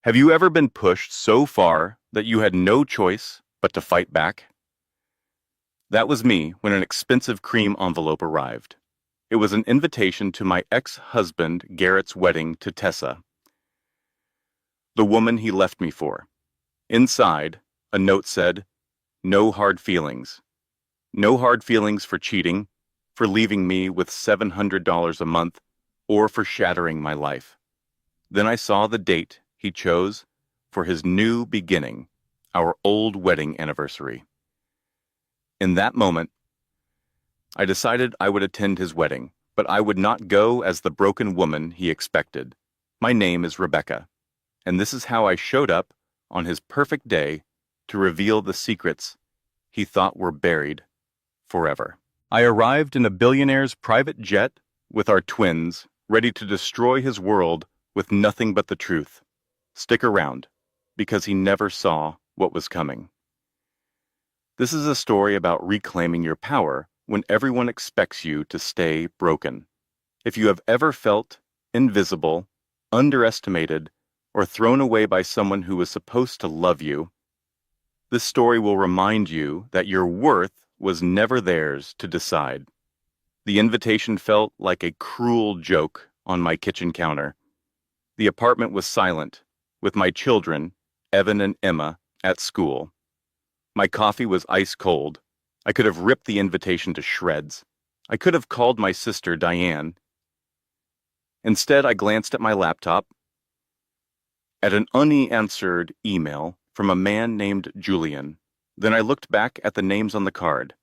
Have you ever been pushed so far that you had no choice but to fight back? That was me when an expensive cream envelope arrived. It was an invitation to my ex-husband Garrett's wedding to Tessa, the woman he left me for. Inside, a note said, "No hard feelings. No hard feelings for cheating, for leaving me with $700 a month, or for shattering my life." Then I saw the date he chose for his new beginning, our old wedding anniversary. In that moment, I decided I would attend his wedding, but I would not go as the broken woman he expected. My name is Rebecca, and this is how I showed up on his perfect day to reveal the secrets he thought were buried forever. I arrived in a billionaire's private jet with our twins, ready to destroy his world with nothing but the truth. Stick around, because he never saw what was coming. This is a story about reclaiming your power when everyone expects you to stay broken. If you have ever felt invisible, underestimated, or thrown away by someone who was supposed to love you, this story will remind you that your worth was never theirs to decide. The invitation felt like a cruel joke on my kitchen counter. The apartment was silent, with my children, Evan and Emma, at school. My coffee was ice cold. I could have ripped the invitation to shreds. I could have called my sister Diane. Instead, I glanced at my laptop, at an unanswered email from a man named Julian. Then I looked back at the names on the card,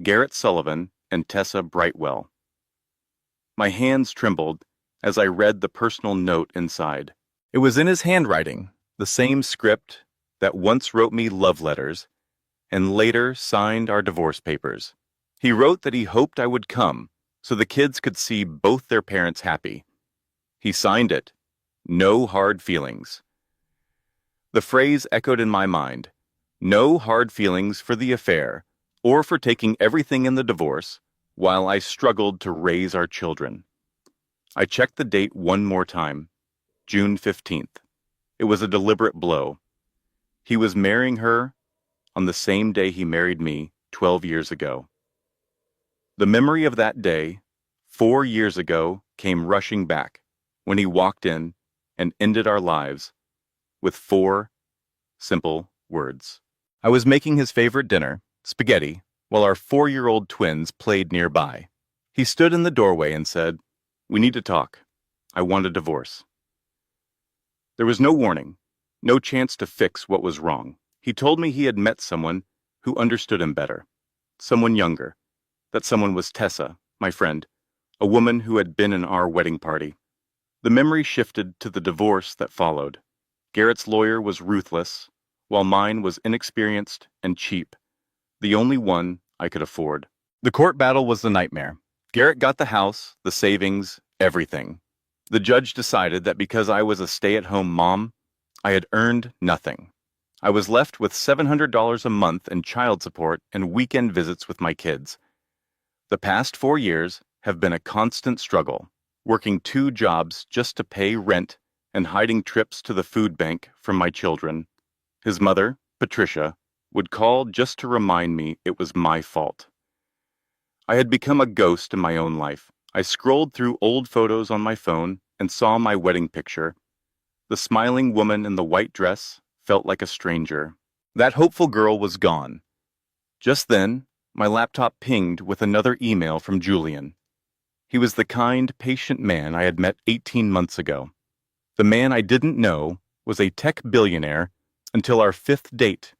Garrett Sullivan and Tessa Brightwell. My hands trembled as I read the personal note inside. It was in his handwriting, the same script that once wrote me love letters and later signed our divorce papers. He wrote that he hoped I would come so the kids could see both their parents happy. He signed it, "No hard feelings." The phrase echoed in my mind, no hard feelings for the affair or for taking everything in the divorce while I struggled to raise our children. I checked the date one more time, June 15th. It was a deliberate blow. He was marrying her on the same day he married me 12 years ago. The memory of that day, 4 years ago, came rushing back when he walked in and ended our lives with 4 simple words. I was making his favorite dinner, spaghetti, while our 4-year-old twins played nearby. He stood in the doorway and said, "We need to talk. I want a divorce." There was no warning, no chance to fix what was wrong. He told me he had met someone who understood him better, someone younger, that someone was Tessa, my friend, a woman who had been in our wedding party. The memory shifted to the divorce that followed. Garrett's lawyer was ruthless, while mine was inexperienced and cheap, the only one I could afford. The court battle was the nightmare. Garrett got the house, the savings, everything. The judge decided that because I was a stay-at-home mom, I had earned nothing. I was left with $700 a month in child support and weekend visits with my kids. The past 4 years have been a constant struggle, working 2 jobs just to pay rent and hiding trips to the food bank from my children. His mother, Patricia, would call just to remind me it was my fault. I had become a ghost in my own life. I scrolled through old photos on my phone and saw my wedding picture. The smiling woman in the white dress felt like a stranger. That hopeful girl was gone. Just then, my laptop pinged with another email from Julian. He was the kind, patient man I had met 18 months ago. The man I didn't know was a tech billionaire until our 5th date.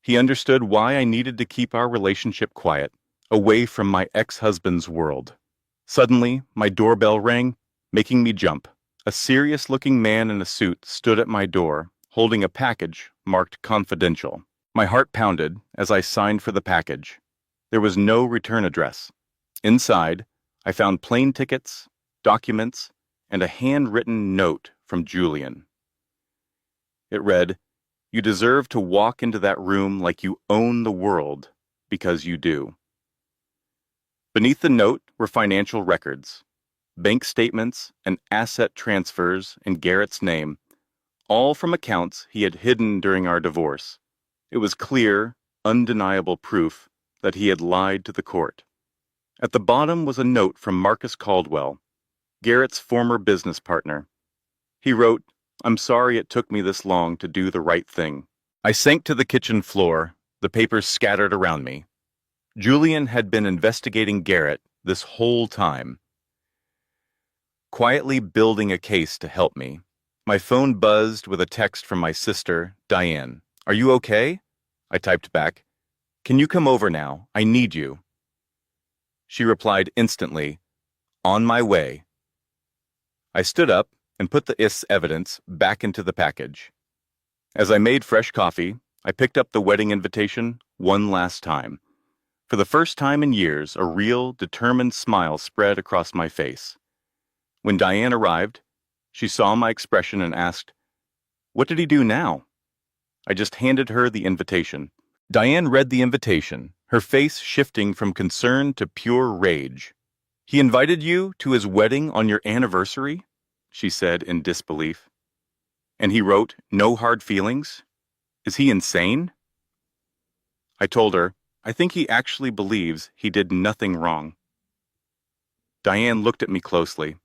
He understood why I needed to keep our relationship quiet, away from my ex-husband's world. Suddenly, my doorbell rang, making me jump. A serious-looking man in a suit stood at my door, holding a package marked confidential. My heart pounded as I signed for the package. There was no return address. Inside, I found plane tickets, documents, and a handwritten note from Julian. It read, "You deserve to walk into that room like you own the world, because you do." Beneath the note were financial records, bank statements, and asset transfers in Garrett's name, all from accounts he had hidden during our divorce. It was clear, undeniable proof that he had lied to the court. At the bottom was a note from Marcus Caldwell, Garrett's former business partner. He wrote, "I'm sorry it took me this long to do the right thing." I sank to the kitchen floor, the papers scattered around me. Julian had been investigating Garrett this whole time, quietly building a case to help me. My phone buzzed with a text from my sister, Diane. "Are you okay?" I typed back. "Can you come over now? I need you." She replied instantly, "On my way." I stood up and put the evidence back into the package. As I made fresh coffee, I picked up the wedding invitation one last time. For the first time in years, a real, determined smile spread across my face. When Diane arrived, she saw my expression and asked, "What did he do now?" I just handed her the invitation. Diane read the invitation, her face shifting from concern to pure rage. "He invited you to his wedding on your anniversary?" she said in disbelief. "And he wrote, 'No hard feelings'? Is he insane?" I told her, "I think he actually believes he did nothing wrong." Diane looked at me closely.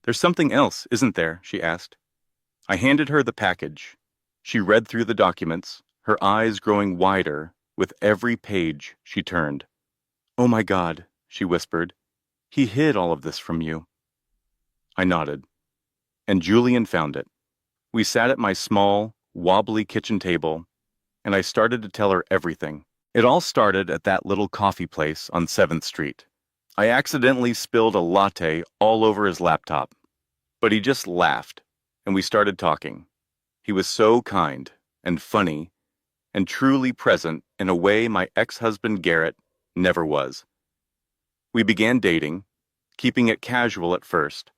"There's something else, isn't there?" she asked. I handed her the package. She read through the documents, her eyes growing wider with every page she turned. "Oh my God," she whispered. "He hid all of this from you." I nodded. And Julian found it. We sat at my small, wobbly kitchen table, and I started to tell her everything. It all started at that little coffee place on 7th Street. I accidentally spilled a latte all over his laptop, but he just laughed, and we started talking. He was so kind and funny and truly present in a way my ex-husband Garrett never was. We began dating, keeping it casual at first.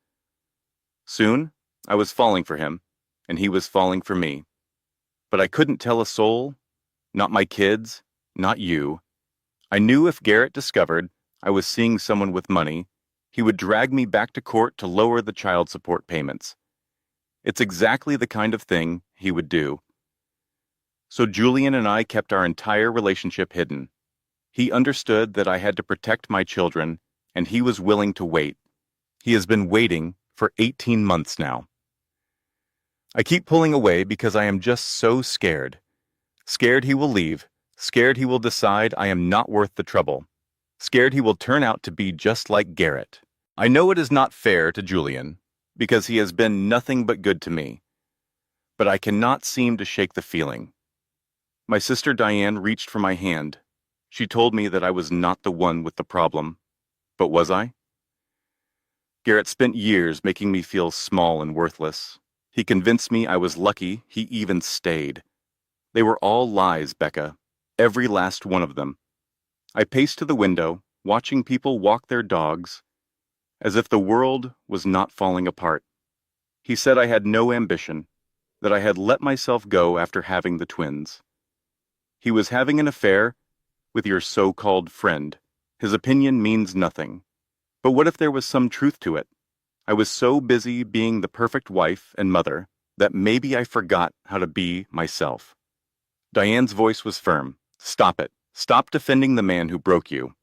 Soon, I was falling for him, and he was falling for me. But I couldn't tell a soul, not my kids, not you. I knew if Garrett discovered I was seeing someone with money, he would drag me back to court to lower the child support payments. It's exactly the kind of thing he would do. So Julian and I kept our entire relationship hidden. He understood that I had to protect my children, and he was willing to wait. He has been waiting for 18 months now. I keep pulling away because I am just so scared. Scared he will leave, scared he will decide I am not worth the trouble, scared he will turn out to be just like Garrett. I know it is not fair to Julian, because he has been nothing but good to me, but I cannot seem to shake the feeling. My sister Diane reached for my hand. She told me that I was not the one with the problem. But was I? Garrett spent years making me feel small and worthless. He convinced me I was lucky he even stayed. They were all lies, Becca. Every last one of them. I paced to the window, watching people walk their dogs, as if the world was not falling apart. He said I had no ambition, that I had let myself go after having the twins. He was having an affair with your so-called friend. His opinion means nothing. But what if there was some truth to it? I was so busy being the perfect wife and mother that maybe I forgot how to be myself. Diane's voice was firm. "Stop it. Stop defending the man who broke you.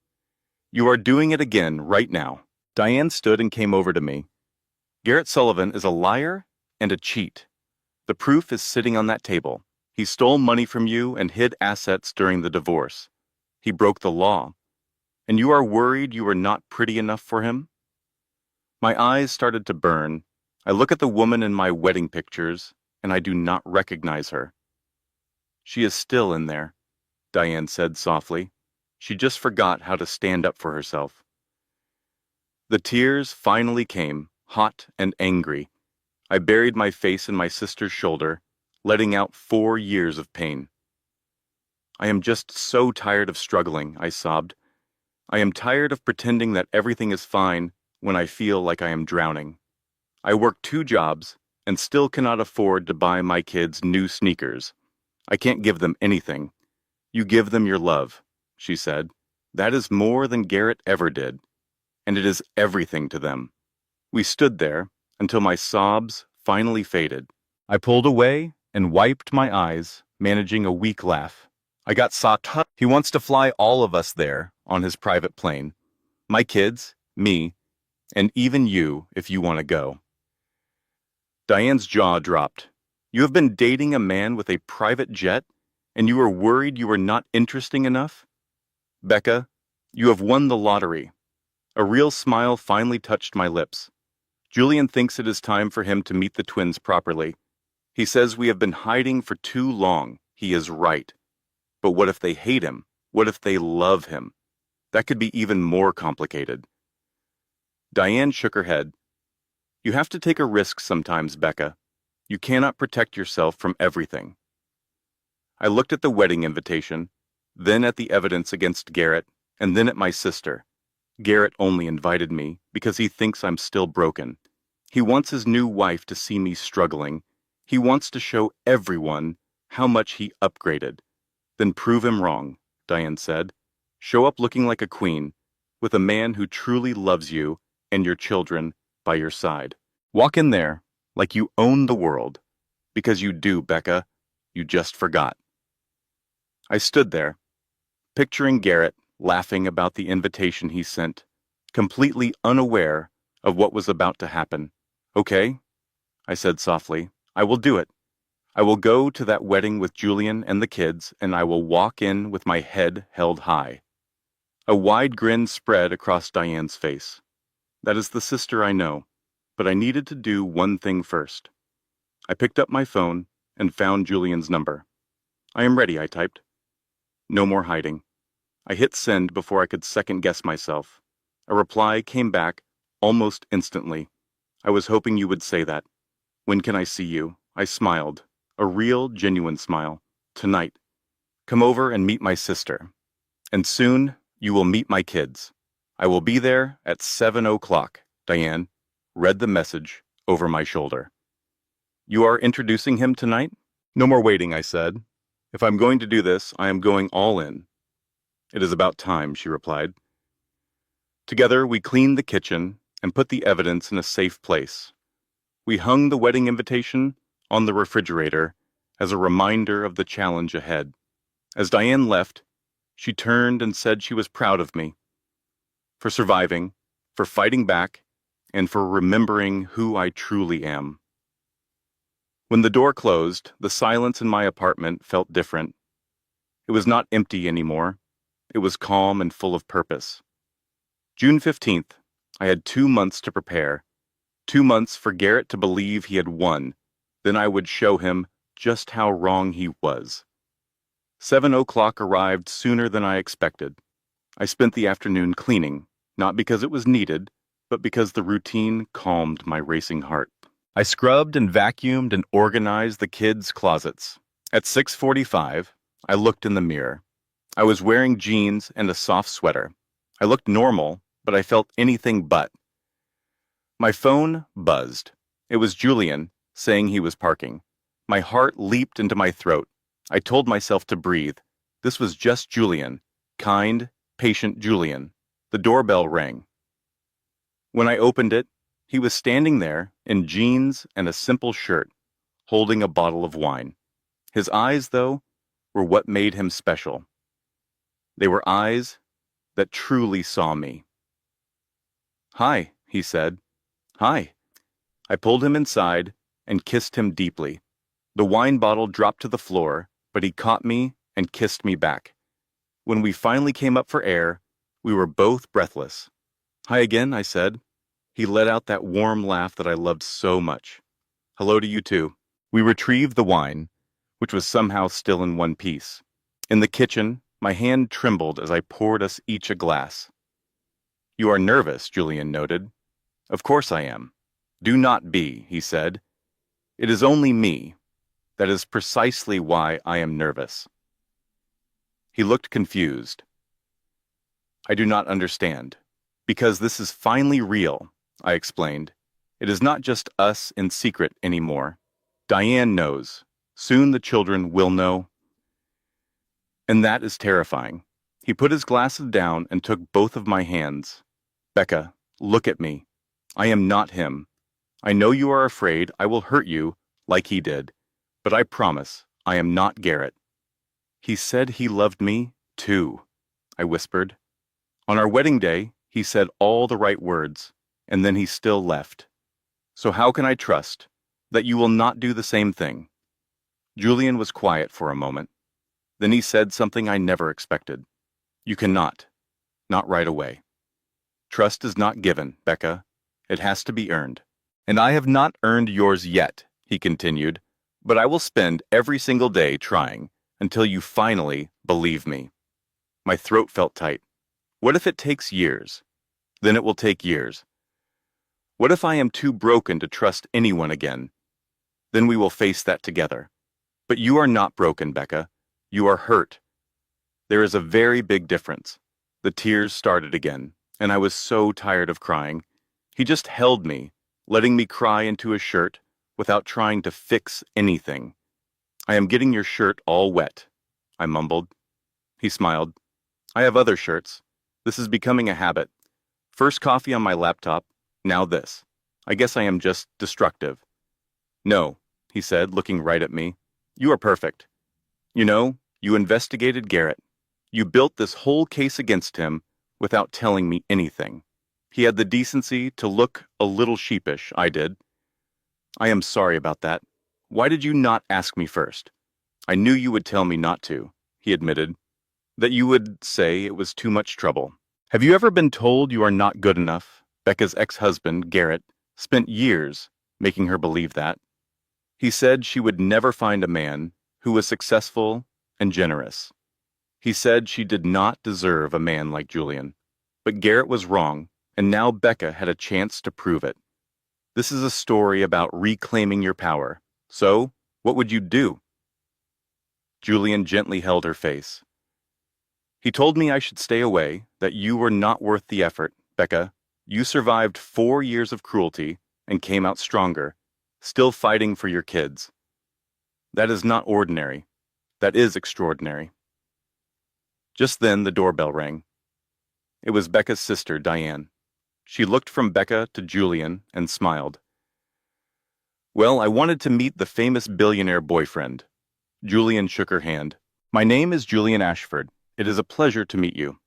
You are doing it again right now." Diane stood and came over to me. "Garrett Sullivan is a liar and a cheat. The proof is sitting on that table. He stole money from you and hid assets during the divorce. He broke the law. And you are worried you are not pretty enough for him?" My eyes started to burn. I look at the woman in my wedding pictures, and I do not recognize her. "She is still in there," Diane said softly. "She just forgot how to stand up for herself." The tears finally came, hot and angry. I buried my face in my sister's shoulder, letting out 4 years of pain. "I am just so tired of struggling," I sobbed. "I am tired of pretending that everything is fine when I feel like I am drowning. I work 2 jobs and still cannot afford to buy my kids new sneakers. I can't give them anything. You give them your love," she said. "That is more than Garrett ever did, and it is everything to them." We stood there until my sobs finally faded. I pulled away and wiped my eyes, managing a weak laugh. I got socked. He wants to fly all of us there on his private plane. My kids, me, and even you if you want to go. Diane's jaw dropped. You have been dating a man with a private jet, and you are worried you are not interesting enough? Becca, you have won the lottery. A real smile finally touched my lips. Julian thinks it is time for him to meet the twins properly. He says we have been hiding for too long. He is right. But what if they hate him? What if they love him? That could be even more complicated. Diane shook her head. You have to take a risk sometimes, Becca. You cannot protect yourself from everything. I looked at the wedding invitation, then at the evidence against Garrett, and then at my sister. Garrett only invited me because he thinks I'm still broken. He wants his new wife to see me struggling. He wants to show everyone how much he upgraded. Then prove him wrong, Diane said. Show up looking like a queen, with a man who truly loves you and your children by your side. Walk in there like you own the world. Because you do, Becca. You just forgot. I stood there, picturing Garrett laughing about the invitation he sent, completely unaware of what was about to happen. Okay, I said softly, I will do it. I will go to that wedding with Julian and the kids, and I will walk in with my head held high. A wide grin spread across Diane's face. That is the sister I know, but I needed to do one thing first. I picked up my phone and found Julian's number. I am ready, I typed. No more hiding. I hit send before I could second-guess myself. A reply came back almost instantly. I was hoping you would say that. When can I see you? I smiled. A real, genuine smile. Tonight. Come over and meet my sister. And soon, you will meet my kids. I will be there at 7 o'clock, Diane read the message over my shoulder. You are introducing him tonight? No more waiting, I said. If I'm going to do this, I am going all in. It is about time, she replied. Together, we cleaned the kitchen and put the evidence in a safe place. We hung the wedding invitation on the refrigerator as a reminder of the challenge ahead. As Diane left, she turned and said she was proud of me for surviving, for fighting back, and for remembering who I truly am. When the door closed, the silence in my apartment felt different. It was not empty anymore. It was calm and full of purpose. June 15th, I had 2 months to prepare. 2 months for Garrett to believe he had won. Then I would show him just how wrong he was. 7 o'clock arrived sooner than I expected. I spent the afternoon cleaning, not because it was needed, but because the routine calmed my racing heart. I scrubbed and vacuumed and organized the kids' closets. At 6:45, I looked in the mirror. I was wearing jeans and a soft sweater. I looked normal, but I felt anything but. My phone buzzed. It was Julian, saying he was parking. My heart leaped into my throat. I told myself to breathe. This was just Julian. Kind, patient Julian. The doorbell rang. When I opened it, he was standing there in jeans and a simple shirt, holding a bottle of wine. His eyes, though, were what made him special. They were eyes that truly saw me. Hi, he said. Hi. I pulled him inside and kissed him deeply. The wine bottle dropped to the floor, but he caught me and kissed me back. When we finally came up for air, we were both breathless. Hi again, I said. He let out that warm laugh that I loved so much. Hello to you too. We retrieved the wine, which was somehow still in one piece. In the kitchen, my hand trembled as I poured us each a glass. You are nervous, Julian noted. Of course I am. Do not be, he said. It is only me. That is precisely why I am nervous. He looked confused. I do not understand. Because this is finally real, I explained. It is not just us in secret anymore. Diane knows. Soon the children will know. And that is terrifying. He put his glasses down and took both of my hands. Becca, look at me. I am not him. I know you are afraid I will hurt you like he did. But I promise, I am not Garrett. He said he loved me, too, I whispered. On our wedding day, he said all the right words, and then he still left. So how can I trust that you will not do the same thing? Julian was quiet for a moment. Then he said something I never expected. You cannot. Not right away. Trust is not given, Becca. It has to be earned. And I have not earned yours yet, he continued, but I will spend every single day trying until you finally believe me. My throat felt tight. What if it takes years? Then it will take years. What if I am too broken to trust anyone again? Then we will face that together. But you are not broken, Becca. You are hurt. There is a very big difference. The tears started again, and I was so tired of crying. He just held me, letting me cry into his shirt without trying to fix anything. I am getting your shirt all wet, I mumbled. He smiled. I have other shirts. This is becoming a habit. First coffee on my laptop, now this. I guess I am just destructive. No, he said, looking right at me. You are perfect. You know, you investigated Garrett. You built this whole case against him without telling me anything. He had the decency to look a little sheepish, I did. I am sorry about that. Why did you not ask me first? I knew you would tell me not to, he admitted. That you would say it was too much trouble. Have you ever been told you are not good enough? Becca's ex-husband, Garrett, spent years making her believe that. He said she would never find a man who was successful and generous. He said she did not deserve a man like Julian. But Garrett was wrong, and now Becca had a chance to prove it. This is a story about reclaiming your power. So, what would you do? Julian gently held her face. He told me I should stay away, that you were not worth the effort, Becca. You survived 4 years of cruelty and came out stronger, still fighting for your kids. That is not ordinary. That is extraordinary. Just then the doorbell rang. It was Becca's sister, Diane. She looked from Becca to Julian and smiled. Well, I wanted to meet the famous billionaire boyfriend. Julian shook her hand. My name is Julian Ashford. It is a pleasure to meet you.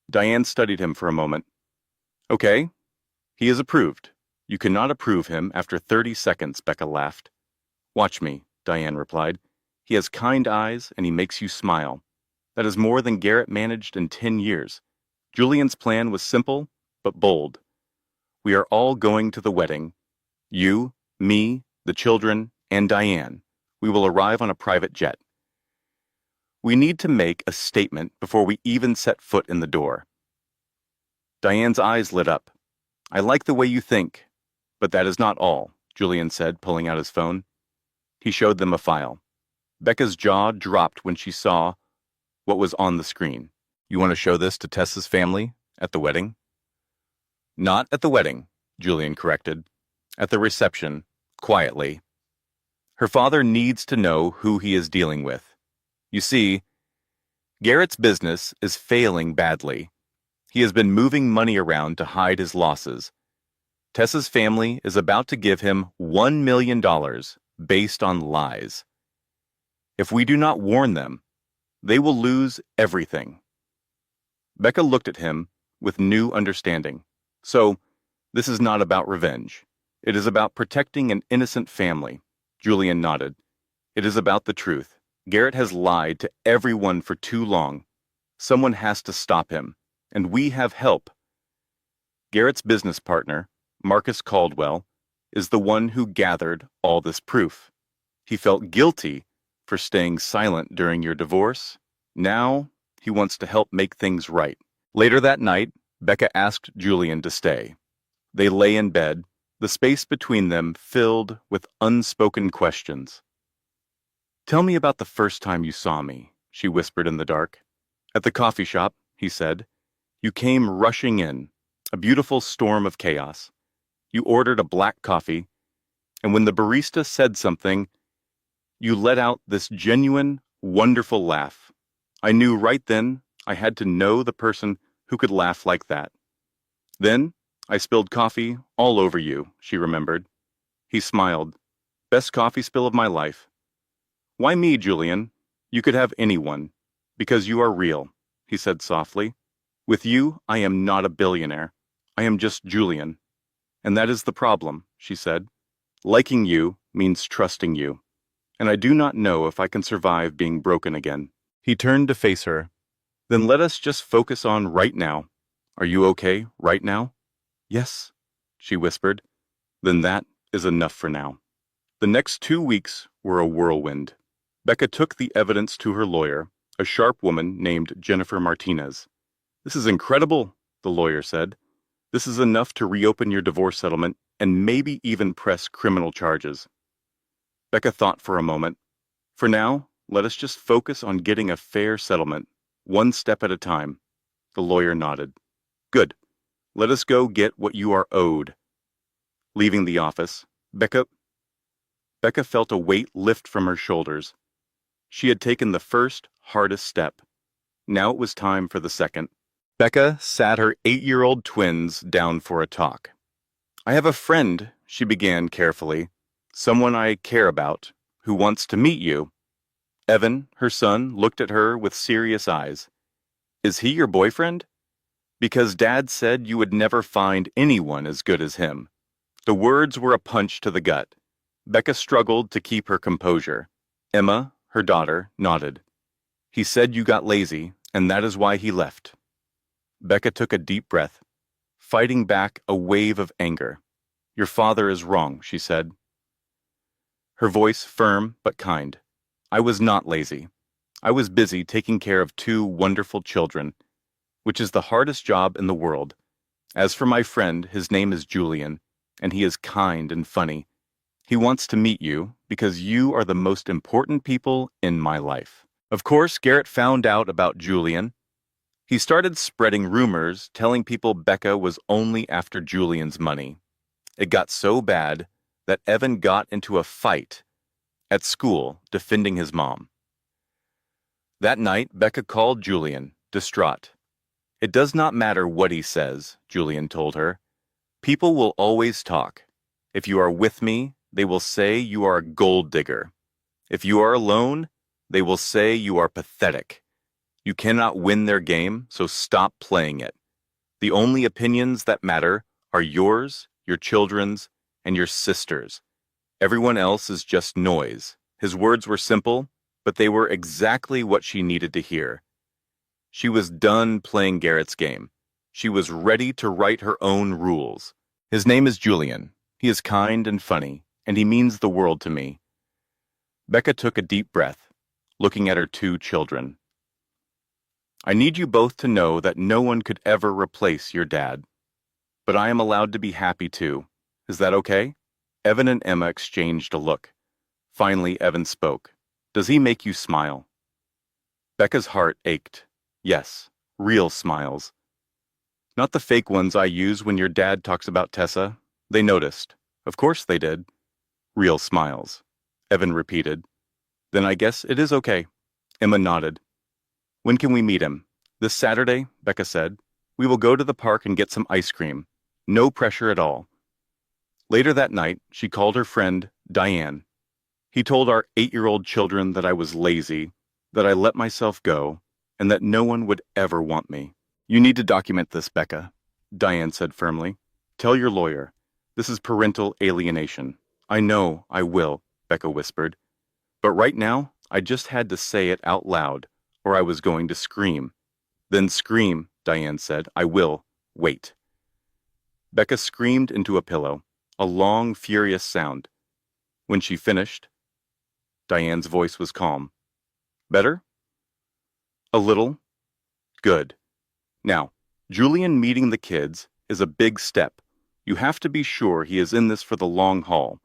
Diane studied him for a moment. Okay, he is approved. You cannot approve him after 30 seconds, Becca laughed. Watch me, Diane replied. He has kind eyes and he makes you smile. That is more than Garrett managed in 10 years. Julian's plan was simple, but bold. We are all going to the wedding. You, me, the children, and Diane. We will arrive on a private jet. We need to make a statement before we even set foot in the door. Diane's eyes lit up. I like the way you think, but that is not all, Julian said, pulling out his phone. He showed them a file. Becca's jaw dropped when she saw what was on the screen. You want to show this to Tessa's family at the wedding? Not at the wedding, Julian corrected. At the reception, quietly. Her father needs to know who he is dealing with. You see, Garrett's business is failing badly. He has been moving money around to hide his losses. Tessa's family is about to give him $1 million based on lies. If we do not warn them, they will lose everything. Becca looked at him with new understanding. So, this is not about revenge. It is about protecting an innocent family. Julian nodded. It is about the truth. Garrett has lied to everyone for too long. Someone has to stop him, and we have help. Garrett's business partner, Marcus Caldwell, is the one who gathered all this proof. He felt guilty for staying silent during your divorce. Now, he wants to help make things right. Later that night, Becca asked Julian to stay. They lay in bed, the space between them filled with unspoken questions. Tell me about the first time you saw me, she whispered in the dark. At the coffee shop, he said. You came rushing in, a beautiful storm of chaos. You ordered a black coffee, and when the barista said something, you let out this genuine, wonderful laugh. I knew right then I had to know the person who could laugh like that. Then I spilled coffee all over you, she remembered. He smiled. Best coffee spill of my life. Why me, Julian? You could have anyone. Because you are real, he said softly. With you, I am not a billionaire. I am just Julian. And that is the problem, she said. Liking you means trusting you. And I do not know if I can survive being broken again. He turned to face her. Then let us just focus on right now. Are you okay right now? Yes, she whispered. Then that is enough for now. The next 2 weeks were a whirlwind. Becca took the evidence to her lawyer, a sharp woman named Jennifer Martinez. This is incredible, the lawyer said. This is enough to reopen your divorce settlement and maybe even press criminal charges. Becca thought for a moment. For now, let us just focus on getting a fair settlement, one step at a time. The lawyer nodded. Good. Let us go get what you are owed. Leaving the office, Becca felt a weight lift from her shoulders. She had taken the first, hardest step. Now it was time for the second. Becca sat her 8-year-old twins down for a talk. I have a friend, she began carefully, someone I care about, who wants to meet you. Evan, her son, looked at her with serious eyes. Is he your boyfriend? Because Dad said you would never find anyone as good as him. The words were a punch to the gut. Becca struggled to keep her composure. Emma, her daughter, nodded. He said you got lazy, and that is why he left. Becca took a deep breath, fighting back a wave of anger. Your father is wrong, she said. Her voice firm but kind. I was not lazy. I was busy taking care of 2 wonderful children, which is the hardest job in the world. As for my friend, his name is Julian, and he is kind and funny. He wants to meet you because you are the most important people in my life. Of course, Garrett found out about Julian. He started spreading rumors, telling people Becca was only after Julian's money. It got so bad that Evan got into a fight at school defending his mom. That night, Becca called Julian, distraught. It does not matter what he says, Julian told her. People will always talk. If you are with me, they will say you are a gold digger. If you are alone, they will say you are pathetic. You cannot win their game, so stop playing it. The only opinions that matter are yours, your children's, and your sister's. Everyone else is just noise. His words were simple, but they were exactly what she needed to hear. She was done playing Garrett's game. She was ready to write her own rules. His name is Julian. He is kind and funny, and he means the world to me. Becca took a deep breath, looking at her 2 children. I need you both to know that no one could ever replace your dad. But I am allowed to be happy too. Is that okay? Evan and Emma exchanged a look. Finally, Evan spoke. Does he make you smile? Becca's heart ached. Yes, real smiles. Not the fake ones I use when your dad talks about Tessa. They noticed. Of course they did. Real smiles. Evan repeated. Then I guess it is okay. Emma nodded. When can we meet him? This Saturday, Becca said. We will go to the park and get some ice cream. No pressure at all. Later that night, she called her friend, Diane. He told our 8-year-old children that I was lazy, that I let myself go, and that no one would ever want me. You need to document this, Becca, Diane said firmly. Tell your lawyer. This is parental alienation. I know I will, Becca whispered. But right now, I just had to say it out loud, or I was going to scream. Then scream, Diane said. I will. Wait. Becca screamed into a pillow, a long, furious sound. When she finished, Diane's voice was calm. Better? A little? Good. Now, Julian meeting the kids is a big step. You have to be sure he is in this for the long haul,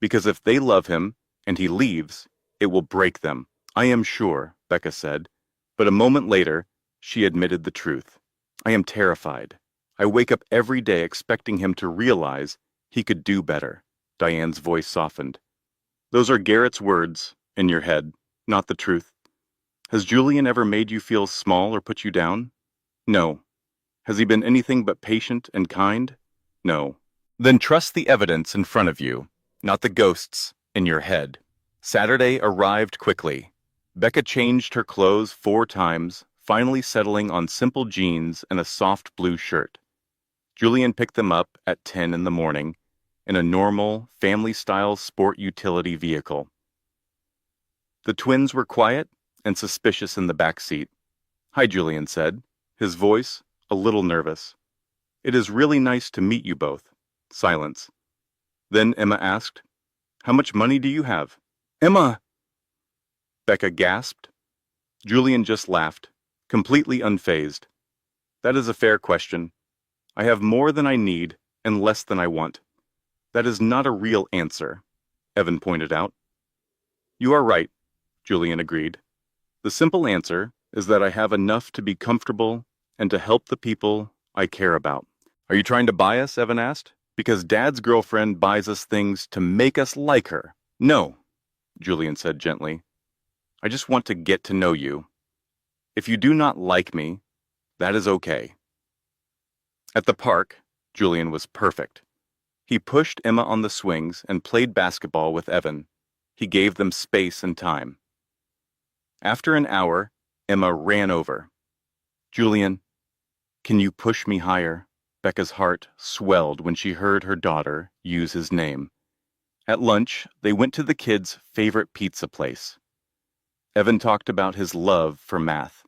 because if they love him and he leaves, it will break them. I am sure, Becca said, but a moment later, she admitted the truth. I am terrified. I wake up every day expecting him to realize he could do better. Diane's voice softened. Those are Garrett's words in your head, not the truth. Has Julian ever made you feel small or put you down? No. Has he been anything but patient and kind? No. Then trust the evidence in front of you, not the ghosts in your head. Saturday arrived quickly. Becca changed her clothes 4 times, finally settling on simple jeans and a soft blue shirt. Julian picked them up at 10 in the morning in a normal, family-style sport utility vehicle. The twins were quiet and suspicious in the back seat. "Hi," Julian said, his voice a little nervous. "It is really nice to meet you both." Silence. Then Emma asked, "How much money do you have?" "Emma!" Becca gasped. Julian just laughed, completely unfazed. "That is a fair question. I have more than I need and less than I want. That is not a real answer," Evan pointed out. "You are right," Julian agreed. "The simple answer is that I have enough to be comfortable and to help the people I care about." "Are you trying to buy us?" Evan asked. "Because Dad's girlfriend buys us things to make us like her." "No," Julian said gently. "I just want to get to know you. If you do not like me, that is okay." At the park, Julian was perfect. He pushed Emma on the swings and played basketball with Evan. He gave them space and time. After an hour, Emma ran over. "Julian, can you push me higher?" Becca's heart swelled when she heard her daughter use his name. At lunch, they went to the kids' favorite pizza place. Evan talked about his love for math,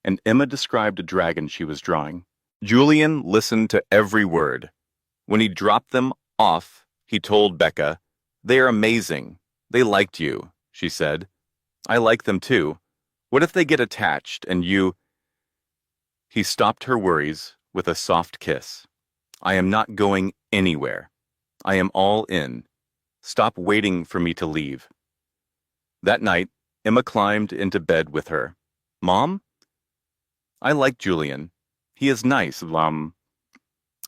and Emma described a dragon she was drawing. Julian listened to every word. When he dropped them off, he told Becca, "They are amazing. They liked you," she said. "I like them too. What if they get attached and you—" He stopped her worries with a soft kiss. "I am not going anywhere. I am all in. Stop waiting for me to leave." That night, Emma climbed into bed with her. "Mom? I like Julian. He is nice, Mom."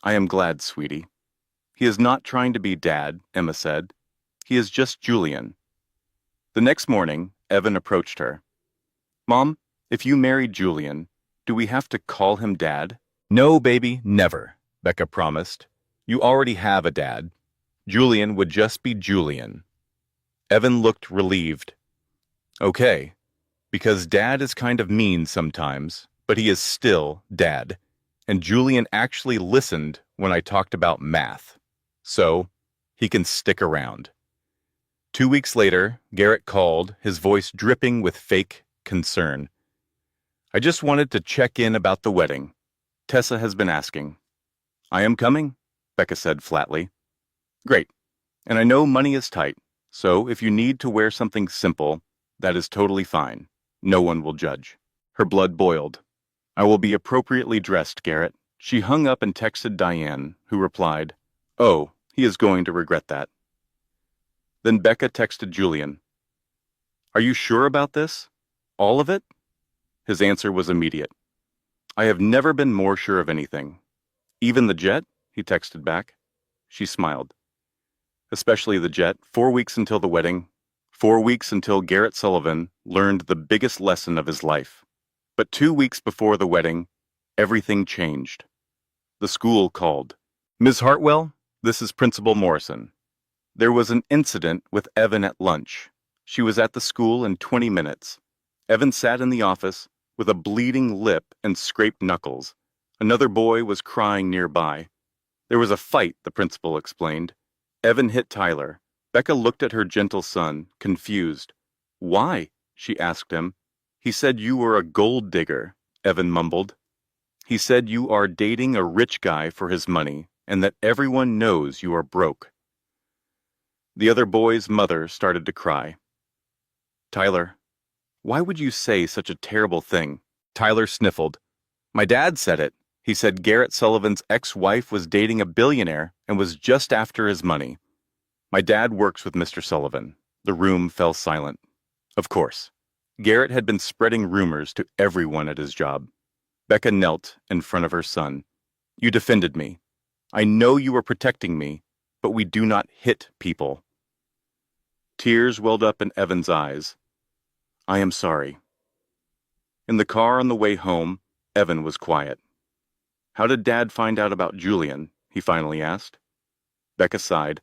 "I am glad, sweetie. He is not trying to be Dad," Emma said. "He is just Julian." The next morning, Evan approached her. "Mom, if you marry Julian, do we have to call him Dad?" "No, baby, never," Becca promised. "You already have a dad. Julian would just be Julian." Evan looked relieved. "Okay, because Dad is kind of mean sometimes, but he is still Dad. And Julian actually listened when I talked about math. So, he can stick around." 2 weeks later, Garrett called, his voice dripping with fake concern. "I just wanted to check in about the wedding. Tessa has been asking." "I am coming," Becca said flatly. "Great. And I know money is tight, so if you need to wear something simple, that is totally fine. No one will judge." Her blood boiled. "I will be appropriately dressed, Garrett." She hung up and texted Diane, who replied, "Oh, he is going to regret that." Then Becca texted Julian, "Are you sure about this? All of it?" His answer was immediate. "I have never been more sure of anything." "Even the jet?" he texted back. She smiled. "Especially the jet. 4 weeks until the wedding. 4 weeks until Garrett Sullivan learned the biggest lesson of his life. But 2 weeks before the wedding, everything changed. The school called. "Ms. Hartwell, this is Principal Morrison. There was an incident with Evan at lunch. She was at the school in 20 minutes. Evan sat in the office with a bleeding lip and scraped knuckles. Another boy was crying nearby. There was a fight," the principal explained. "Evan hit Tyler." Becca looked at her gentle son, confused. "Why?" she asked him. "He said you were a gold digger," Evan mumbled. "He said you are dating a rich guy for his money and that everyone knows you are broke." The other boy's mother started to cry. "Tyler, why would you say such a terrible thing?" Tyler sniffled. "My dad said it. He said Garrett Sullivan's ex-wife was dating a billionaire and was just after his money. My dad works with Mr. Sullivan." The room fell silent. Of course. Garrett had been spreading rumors to everyone at his job. Becca knelt in front of her son. "You defended me. I know you were protecting me, but we do not hit people." Tears welled up in Evan's eyes. "I am sorry." In the car on the way home, Evan was quiet. "How did Dad find out about Julian?" he finally asked. Becca sighed.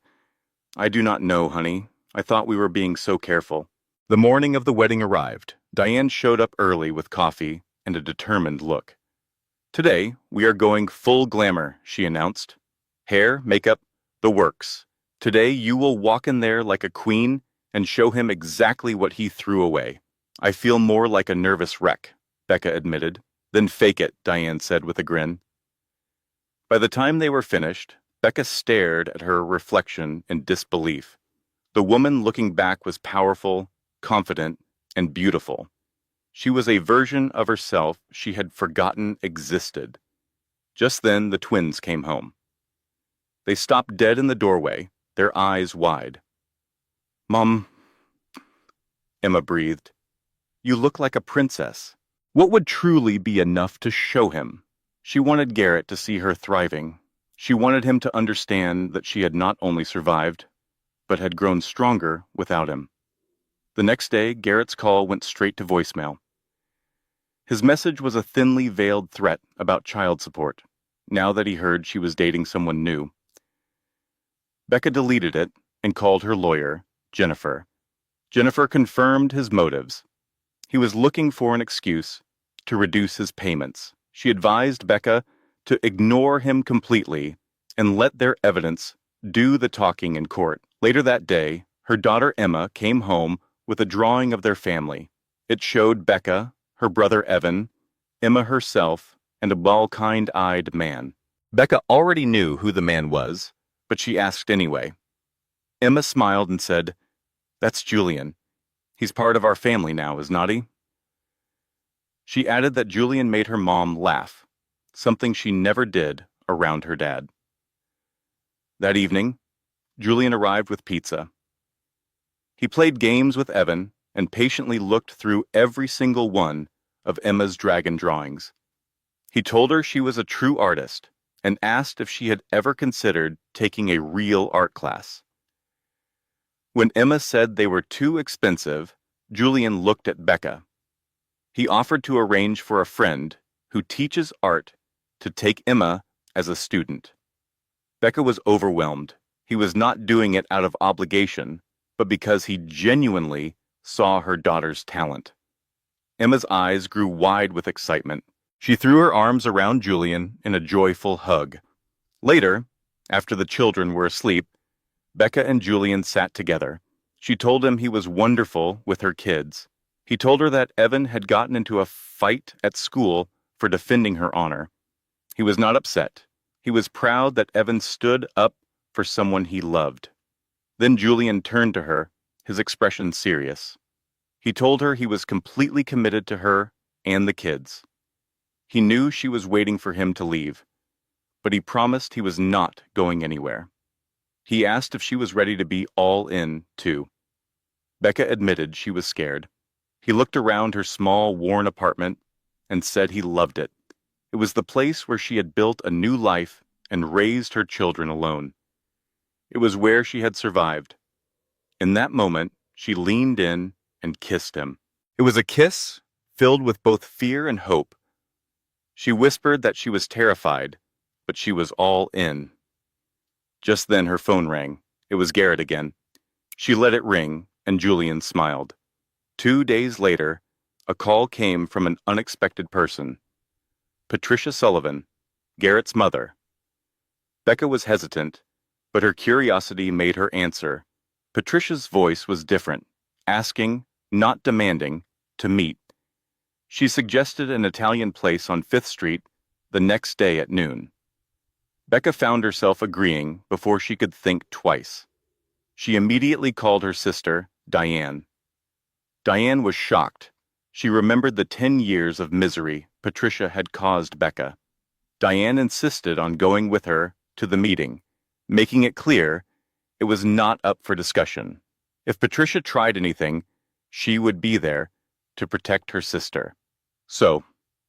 "I do not know, honey. I thought we were being so careful. The morning of the wedding arrived. Diane showed up early with coffee and a determined look. Today, we are going full glamour, she announced. Hair, makeup, the works. Today, you will walk in there like a queen and show him exactly what he threw away. I feel more like a nervous wreck, Becca admitted. Then fake it, Diane said with a grin. By the time they were finished, Becca stared at her reflection in disbelief. The woman looking back was powerful, confident, and beautiful. She was a version of herself she had forgotten existed. Just then, the twins came home. They stopped dead in the doorway, their eyes wide. "Mom," Emma breathed, "you look like a princess." What would truly be enough to show him? She wanted Garrett to see her thriving. She wanted him to understand that she had not only survived, but had grown stronger without him. The next day, Garrett's call went straight to voicemail. His message was a thinly veiled threat about child support, now that he heard she was dating someone new. Becca deleted it and called her lawyer, Jennifer. Jennifer confirmed his motives. He was looking for an excuse to reduce his payments. She advised Becca to ignore him completely and let their evidence do the talking in court. Later that day, her daughter Emma came home with a drawing of their family. It showed Becca, her brother Evan, Emma herself, and a ball-kind-eyed man. Becca already knew who the man was, but she asked anyway. Emma smiled and said, "That's Julian. He's part of our family now, is not he?" She added that Julian made her mom laugh, something she never did around her dad. That evening, Julian arrived with pizza. He played games with Evan and patiently looked through every single one of Emma's dragon drawings. He told her she was a true artist and asked if she had ever considered taking a real art class. When Emma said they were too expensive, Julian looked at Becca. He offered to arrange for a friend who teaches art to take Emma as a student. Becca was overwhelmed. He was not doing it out of obligation, but because he genuinely saw her daughter's talent. Emma's eyes grew wide with excitement. She threw her arms around Julian in a joyful hug. Later, after the children were asleep, Becca and Julian sat together. She told him he was wonderful with her kids. He told her that Evan had gotten into a fight at school for defending her honor. He was not upset. He was proud that Evan stood up for someone he loved. Then Julian turned to her, his expression serious. He told her he was completely committed to her and the kids. He knew she was waiting for him to leave, but he promised he was not going anywhere. He asked if she was ready to be all in, too. Becca admitted she was scared. He looked around her small, worn apartment and said he loved it. It was the place where she had built a new life and raised her children alone. It was where she had survived. In that moment, she leaned in and kissed him. It was a kiss filled with both fear and hope. She whispered that she was terrified, but she was all in. Just then her phone rang. It was Garrett again. She let it ring, and Julian smiled. 2 days later, a call came from an unexpected person. Patricia Sullivan, Garrett's mother. Becca was hesitant, but her curiosity made her answer. Patricia's voice was different, asking, not demanding, to meet. She suggested an Italian place on 5th Street the next day at noon. Becca found herself agreeing before she could think twice. She immediately called her sister, Diane. Diane was shocked. She remembered the 10 years of misery Patricia had caused Becca. Diane insisted on going with her to the meeting, making it clear it was not up for discussion. If Patricia tried anything, she would be there to protect her sister. So,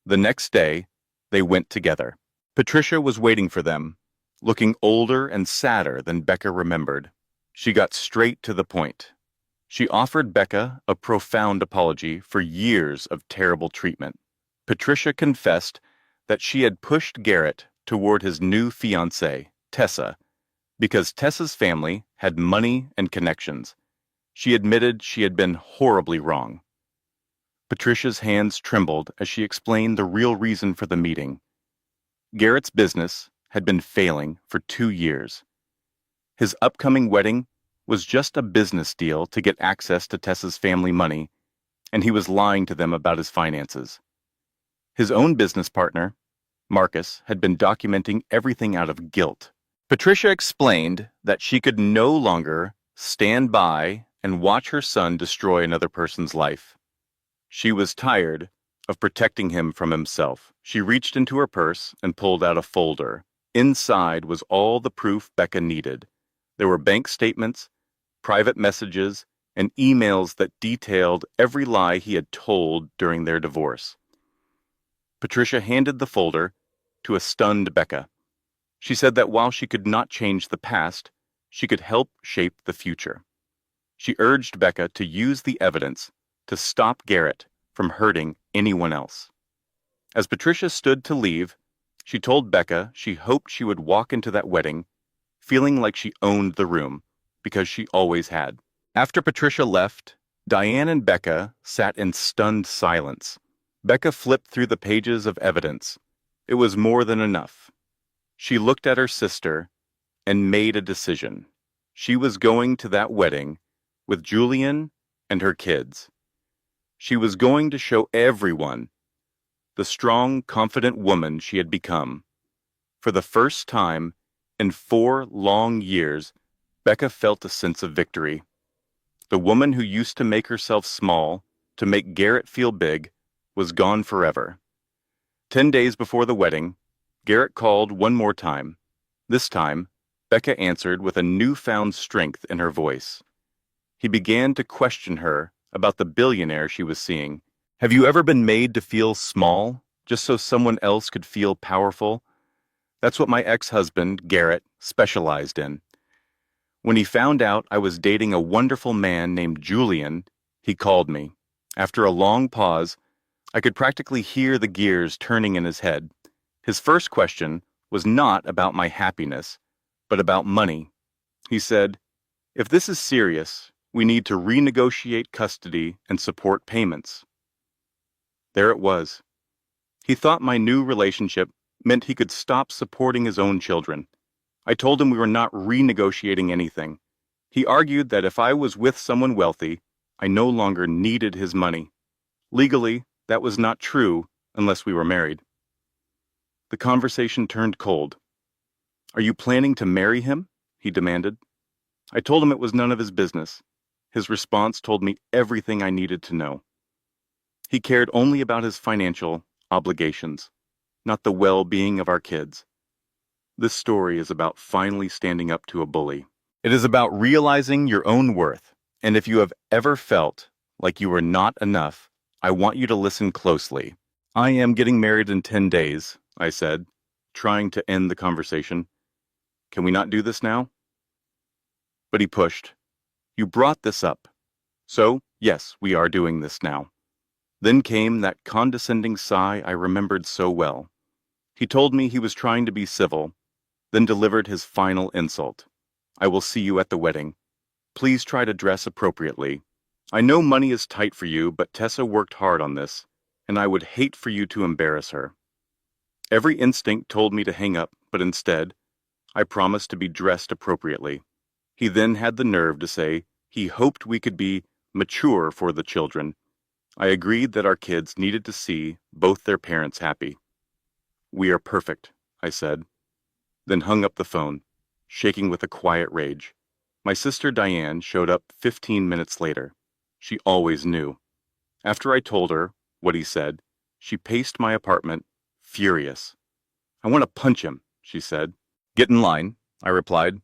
the next day, they went together. Patricia was waiting for them, looking older and sadder than Becca remembered. She got straight to the point. She offered Becca a profound apology for years of terrible treatment. Patricia confessed that she had pushed Garrett toward his new fiancée, Tessa, because Tessa's family had money and connections. She admitted she had been horribly wrong. Patricia's hands trembled as she explained the real reason for the meeting. Garrett's business had been failing for 2 years. His upcoming wedding was just a business deal to get access to Tessa's family money, and he was lying to them about his finances. His own business partner, Marcus, had been documenting everything out of guilt. Patricia explained that she could no longer stand by and watch her son destroy another person's life. She was tired of protecting him from himself. She reached into her purse and pulled out a folder. Inside was all the proof Becca needed. There were bank statements, private messages, and emails that detailed every lie he had told during their divorce. Patricia handed the folder to a stunned Becca. She said that while she could not change the past, she could help shape the future. She urged Becca to use the evidence to stop Garrett from hurting anyone else. As Patricia stood to leave, she told Becca she hoped she would walk into that wedding feeling like she owned the room, because she always had. After Patricia left, Diane and Becca sat in stunned silence. Becca flipped through the pages of evidence. It was more than enough. She looked at her sister and made a decision. She was going to that wedding with Julian and her kids. She was going to show everyone the strong, confident woman she had become. For the first time in 4 long years, Becca felt a sense of victory. The woman who used to make herself small to make Garrett feel big was gone forever. 10 days before the wedding, Garrett called one more time. This time, Becca answered with a newfound strength in her voice. He began to question her about the billionaire she was seeing. Have you ever been made to feel small, just so someone else could feel powerful? That's what my ex-husband, Garrett, specialized in. When he found out I was dating a wonderful man named Julian, he called me. After a long pause, I could practically hear the gears turning in his head. His first question was not about my happiness, but about money. He said, "If this is serious, we need to renegotiate custody and support payments." There it was. He thought my new relationship meant he could stop supporting his own children. I told him we were not renegotiating anything. He argued that if I was with someone wealthy, I no longer needed his money. Legally, that was not true unless we were married. The conversation turned cold. "Are you planning to marry him?" he demanded. I told him it was none of his business. His response told me everything I needed to know. He cared only about his financial obligations, not the well-being of our kids. This story is about finally standing up to a bully. It is about realizing your own worth, and if you have ever felt like you were not enough, I want you to listen closely. "I am getting married in 10 days, I said, trying to end the conversation. "Can we not do this now?" But he pushed. "You brought this up. So, yes, we are doing this now." Then came that condescending sigh I remembered so well. He told me he was trying to be civil, then delivered his final insult. "I will see you at the wedding. Please try to dress appropriately. I know money is tight for you, but Tessa worked hard on this, and I would hate for you to embarrass her." Every instinct told me to hang up, but instead, I promised to be dressed appropriately. He then had the nerve to say he hoped we could be mature for the children. I agreed that our kids needed to see both their parents happy. "We are perfect," I said, then hung up the phone, shaking with a quiet rage. My sister Diane showed up 15 minutes later. She always knew. After I told her what he said, she paced my apartment, furious. "I want to punch him," she said. "Get in line," I replied.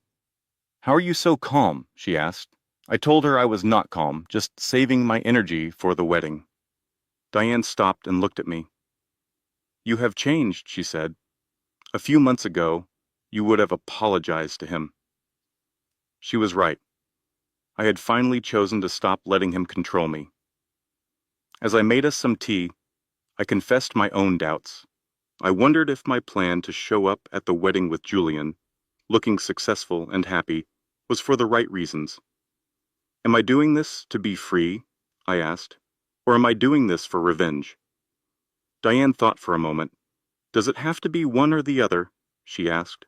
"How are you so calm?" she asked. I told her I was not calm, just saving my energy for the wedding. Diane stopped and looked at me. "You have changed," she said. "A few months ago, you would have apologized to him." She was right. I had finally chosen to stop letting him control me. As I made us some tea, I confessed my own doubts. I wondered if my plan to show up at the wedding with Julian, looking successful and happy, was for the right reasons. Am I doing this to be free? I asked. Or am I doing this for revenge? Diane thought for a moment. Does it have to be one or the other? She asked.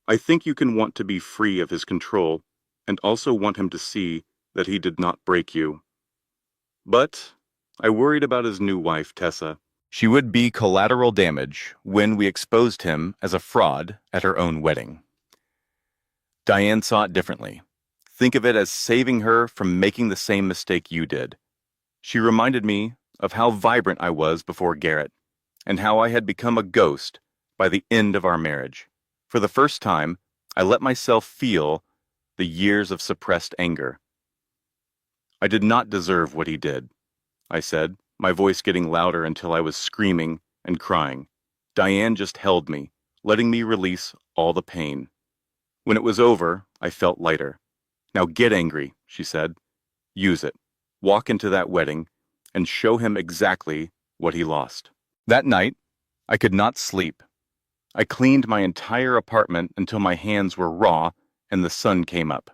I think you can want to be free of his control and also want him to see that he did not break you. But I worried about his new wife, Tessa. She would be collateral damage when we exposed him as a fraud at her own wedding. Diane saw it differently. Think of it as saving her from making the same mistake you did. She reminded me of how vibrant I was before Garrett, and how I had become a ghost by the end of our marriage. For the first time, I let myself feel the years of suppressed anger. I did not deserve what he did, I said, my voice getting louder until I was screaming and crying. Diane just held me, letting me release all the pain. When it was over, I felt lighter. Now get angry, she said. Use it. Walk into that wedding and show him exactly what he lost. That night, I could not sleep. I cleaned my entire apartment until my hands were raw and the sun came up.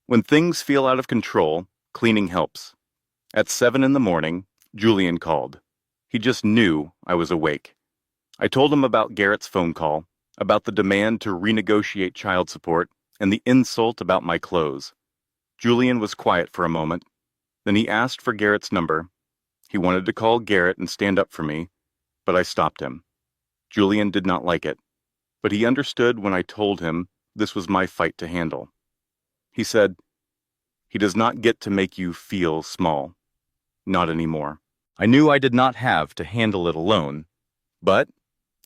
When things feel out of control, cleaning helps. At 7 in the morning, Julian called. He just knew I was awake. I told him about Garrett's phone call, about the demand to renegotiate child support, and the insult about my clothes. Julian was quiet for a moment. Then he asked for Garrett's number. He wanted to call Garrett and stand up for me, but I stopped him. Julian did not like it, but he understood when I told him this was my fight to handle. He said, "He does not get to make you feel small. Not anymore." I knew I did not have to handle it alone, but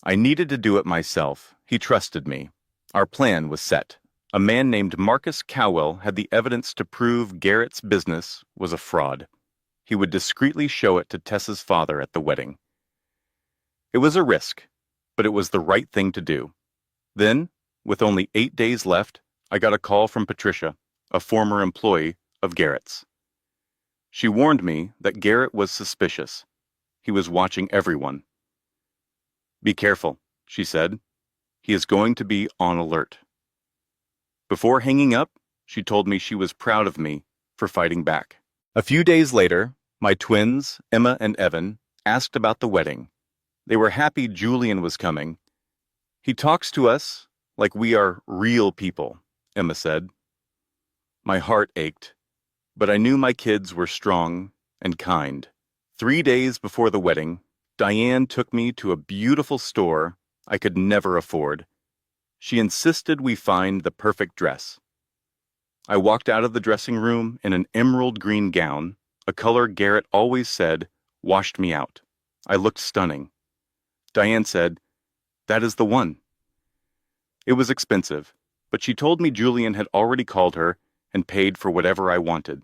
I needed to do it myself. He trusted me. Our plan was set. A man named Marcus Cowell had the evidence to prove Garrett's business was a fraud. He would discreetly show it to Tessa's father at the wedding. It was a risk, but it was the right thing to do. Then, with only 8 days left, I got a call from Patricia, a former employee of Garrett's. She warned me that Garrett was suspicious. He was watching everyone. "Be careful," she said. "He is going to be on alert." Before hanging up, she told me she was proud of me for fighting back. A few days later, my twins, Emma and Evan, asked about the wedding. They were happy Julian was coming. "He talks to us like we are real people," Emma said. My heart ached, but I knew my kids were strong and kind. 3 days before the wedding, Diane took me to a beautiful store I could never afford. She insisted we find the perfect dress. I walked out of the dressing room in an emerald green gown, a color Garrett always said washed me out. I looked stunning. Diane said, "That is the one." It was expensive, but she told me Julian had already called her and paid for whatever I wanted.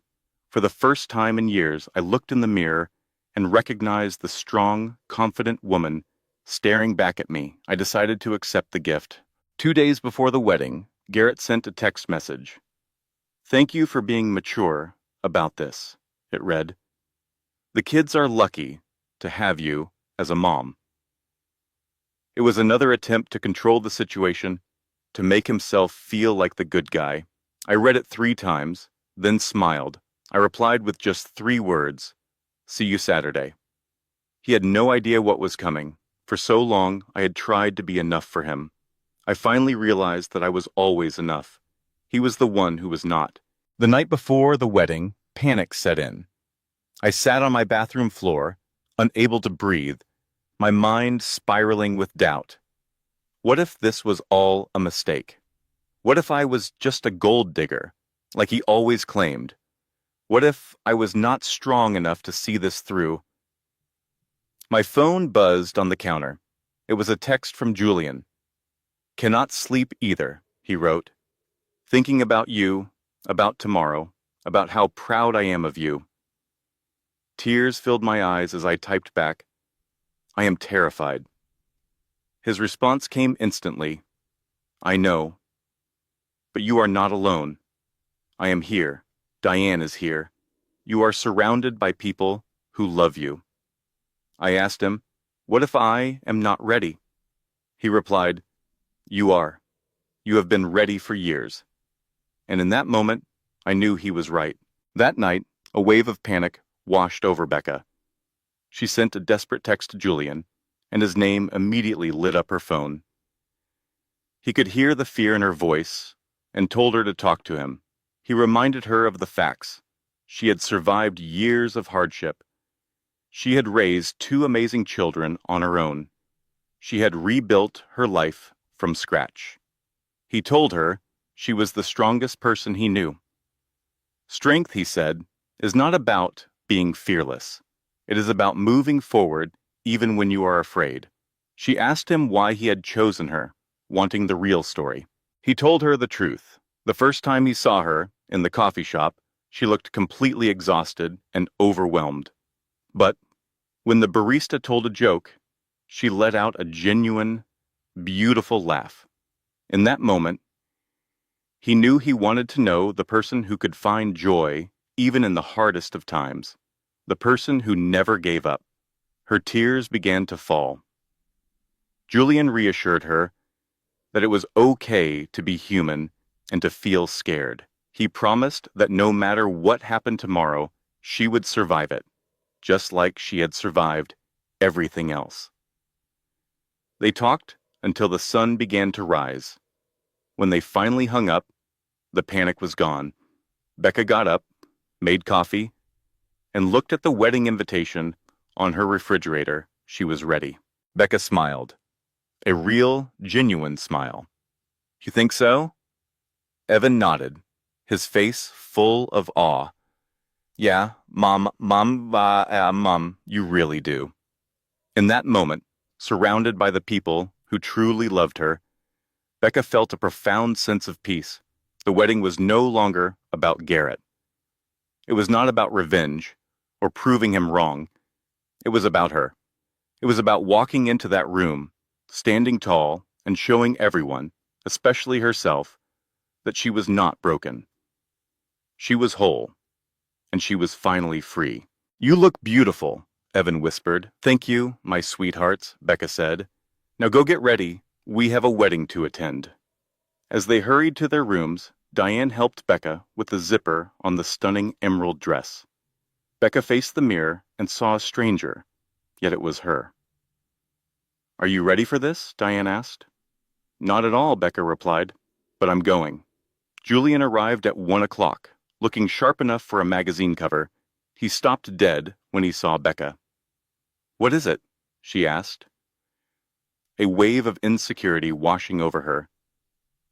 For the first time in years, I looked in the mirror and recognized the strong, confident woman staring back at me. I decided to accept the gift. 2 days before the wedding, Garrett sent a text message. "Thank you for being mature about this," it read. "The kids are lucky to have you as a mom." It was another attempt to control the situation, to make himself feel like the good guy. I read it 3 times, then smiled. I replied with just 3 words, "See you Saturday." He had no idea what was coming. For so long, I had tried to be enough for him. I finally realized that I was always enough. He was the one who was not. The night before the wedding, panic set in. I sat on my bathroom floor, unable to breathe, my mind spiraling with doubt. What if this was all a mistake? What if I was just a gold digger, like he always claimed? What if I was not strong enough to see this through? My phone buzzed on the counter. It was a text from Julian. "Cannot sleep either," he wrote. "Thinking about you, about tomorrow, about how proud I am of you." Tears filled my eyes as I typed back, "I am terrified." His response came instantly. "I know. But you are not alone. I am here. Diane is here. You are surrounded by people who love you." I asked him, "What if I am not ready?" He replied, "You are. You have been ready for years." And in that moment, I knew he was right. That night, a wave of panic washed over Becca. She sent a desperate text to Julian, and his name immediately lit up her phone. He could hear the fear in her voice and told her to talk to him. He reminded her of the facts. She had survived years of hardship. She had raised two amazing children on her own. She had rebuilt her life from scratch. He told her she was the strongest person he knew. Strength, he said, is not about being fearless. It is about moving forward even when you are afraid. She asked him why he had chosen her, wanting the real story. He told her the truth. The first time he saw her, in the coffee shop, she looked completely exhausted and overwhelmed. But when the barista told a joke, she let out a genuine, beautiful laugh. In that moment, he knew he wanted to know the person who could find joy even in the hardest of times, the person who never gave up. Her tears began to fall. Julian reassured her that it was okay to be human and to feel scared. He promised that no matter what happened tomorrow, she would survive it, just like she had survived everything else. They talked until the sun began to rise. When they finally hung up, the panic was gone. Becca got up, made coffee, and looked at the wedding invitation on her refrigerator. She was ready. Becca smiled. A real, genuine smile. You think so? Evan nodded, his face full of awe. Yeah, Mom, you really do. In that moment, surrounded by the people who truly loved her, Becca felt a profound sense of peace. The wedding was no longer about Garrett. It was not about revenge or proving him wrong. It was about her. It was about walking into that room, standing tall and showing everyone, especially herself, that she was not broken. She was whole, and she was finally free. You look beautiful, Evan whispered. Thank you, my sweethearts, Becca said. Now go get ready. We have a wedding to attend. As they hurried to their rooms, Diane helped Becca with the zipper on the stunning emerald dress. Becca faced the mirror and saw a stranger, yet it was her. Are you ready for this? Diane asked. Not at all, Becca replied, but I'm going. Julian arrived at 1 o'clock, looking sharp enough for a magazine cover. He stopped dead when he saw Becca. What is it? She asked. A wave of insecurity washing over her.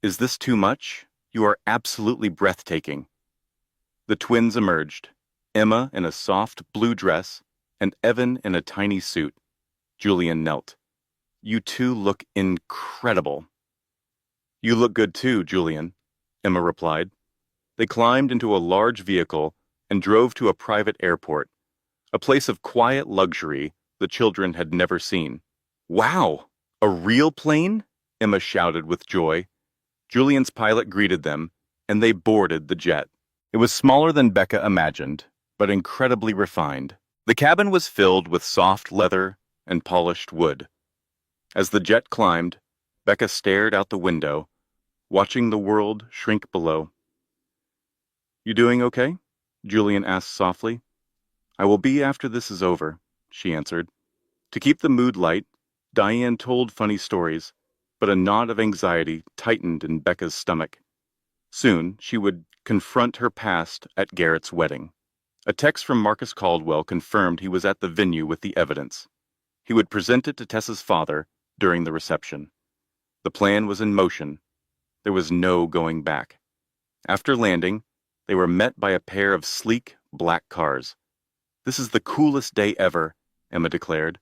Is this too much? You are absolutely breathtaking. The twins emerged, Emma in a soft blue dress and Evan in a tiny suit. Julian knelt. You two look incredible. You look good too, Julian, Emma replied. They climbed into a large vehicle and drove to a private airport, a place of quiet luxury the children had never seen. Wow! A real plane? Emma shouted with joy. Julian's pilot greeted them, and they boarded the jet. It was smaller than Becca imagined, but incredibly refined. The cabin was filled with soft leather and polished wood. As the jet climbed, Becca stared out the window, watching the world shrink below. You doing okay? Julian asked softly. I will be after this is over, she answered. To keep the mood light, Diane told funny stories, but a knot of anxiety tightened in Becca's stomach. Soon, she would confront her past at Garrett's wedding. A text from Marcus Caldwell confirmed he was at the venue with the evidence. He would present it to Tessa's father during the reception. The plan was in motion. There was no going back. After landing, they were met by a pair of sleek, black cars. This is the coolest day ever, Emma declared.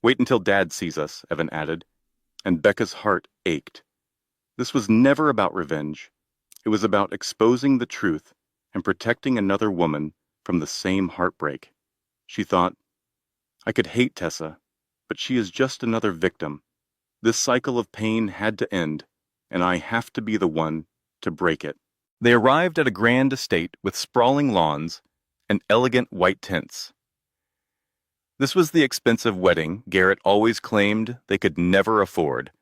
Wait until Dad sees us, Evan added, and Becca's heart ached. This was never about revenge. It was about exposing the truth and protecting another woman from the same heartbreak. She thought, I could hate Tessa, but she is just another victim. This cycle of pain had to end, and I have to be the one to break it. They arrived at a grand estate with sprawling lawns and elegant white tents. This was the expensive wedding Garrett always claimed they could never afford.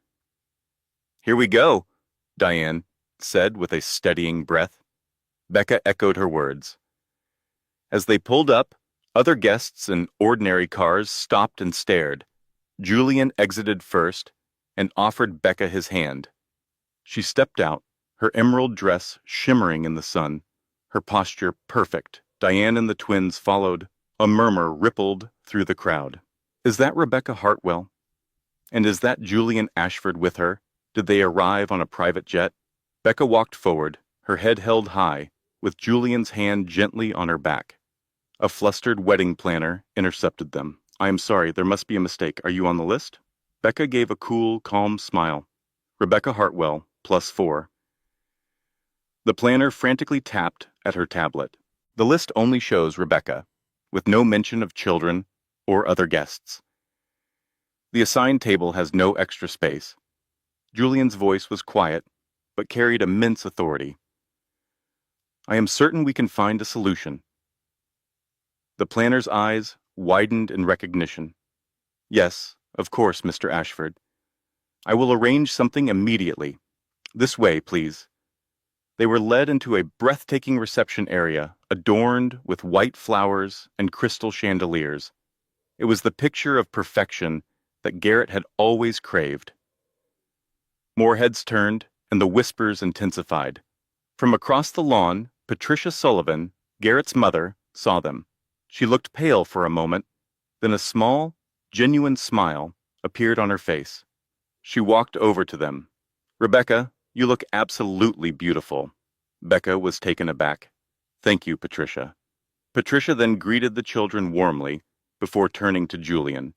Here we go, Diane said with a steadying breath. Becca echoed her words. As they pulled up, other guests in ordinary cars stopped and stared. Julian exited first and offered Becca his hand. She stepped out, her emerald dress shimmering in the sun, her posture perfect. Diane and the twins followed. A murmur rippled through the crowd. Is that Rebecca Hartwell? And is that Julian Ashford with her? Did they arrive on a private jet? Becca walked forward, her head held high, with Julian's hand gently on her back. A flustered wedding planner intercepted them. I am sorry, there must be a mistake. Are you on the list? Becca gave a cool, calm smile. Rebecca Hartwell, +4. The planner frantically tapped at her tablet. The list only shows Rebecca, with no mention of children or other guests. The assigned table has no extra space. Julian's voice was quiet, but carried immense authority. I am certain we can find a solution. The planner's eyes widened in recognition. Yes, of course, Mr. Ashford. I will arrange something immediately. This way, please. They were led into a breathtaking reception area adorned with white flowers and crystal chandeliers. It was the picture of perfection that Garrett had always craved. More heads turned, and the whispers intensified. From across the lawn, Patricia Sullivan, Garrett's mother, saw them. She looked pale for a moment, then a small, genuine smile appeared on her face. She walked over to them. Rebecca, you look absolutely beautiful. Becca was taken aback. Thank you, Patricia. Patricia then greeted the children warmly before turning to Julian.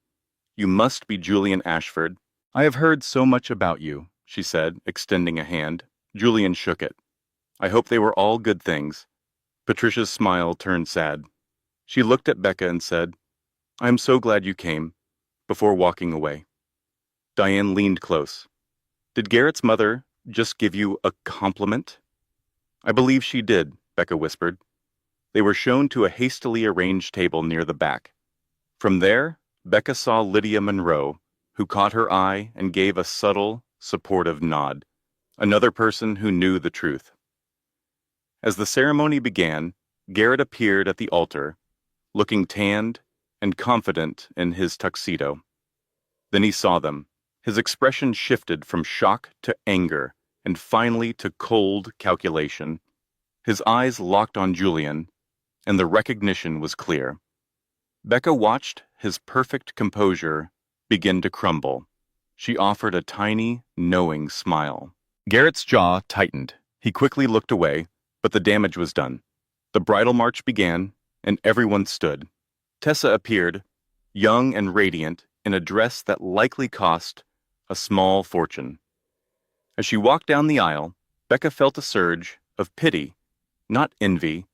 You must be Julian Ashford. I have heard so much about you, she said, extending a hand. Julian shook it. I hope they were all good things. Patricia's smile turned sad. She looked at Becca and said, I am so glad you came, before walking away. Diane leaned close. Did Garrett's mother just give you a compliment? I believe she did, Becca whispered. They were shown to a hastily arranged table near the back. From there, Becca saw Lydia Monroe, who caught her eye and gave a subtle, supportive nod. Another person who knew the truth. As the ceremony began, Garrett appeared at the altar, looking tanned and confident in his tuxedo. Then he saw them. His expression shifted from shock to anger, and finally to cold calculation. His eyes locked on Julian, and the recognition was clear. Becca watched his perfect composure begin to crumble. She offered a tiny, knowing smile. Garrett's jaw tightened. He quickly looked away, but the damage was done. The bridal march began, and everyone stood. Tessa appeared, young and radiant, in a dress that likely cost a small fortune. As she walked down the aisle, Becca felt a surge of pity, not envy.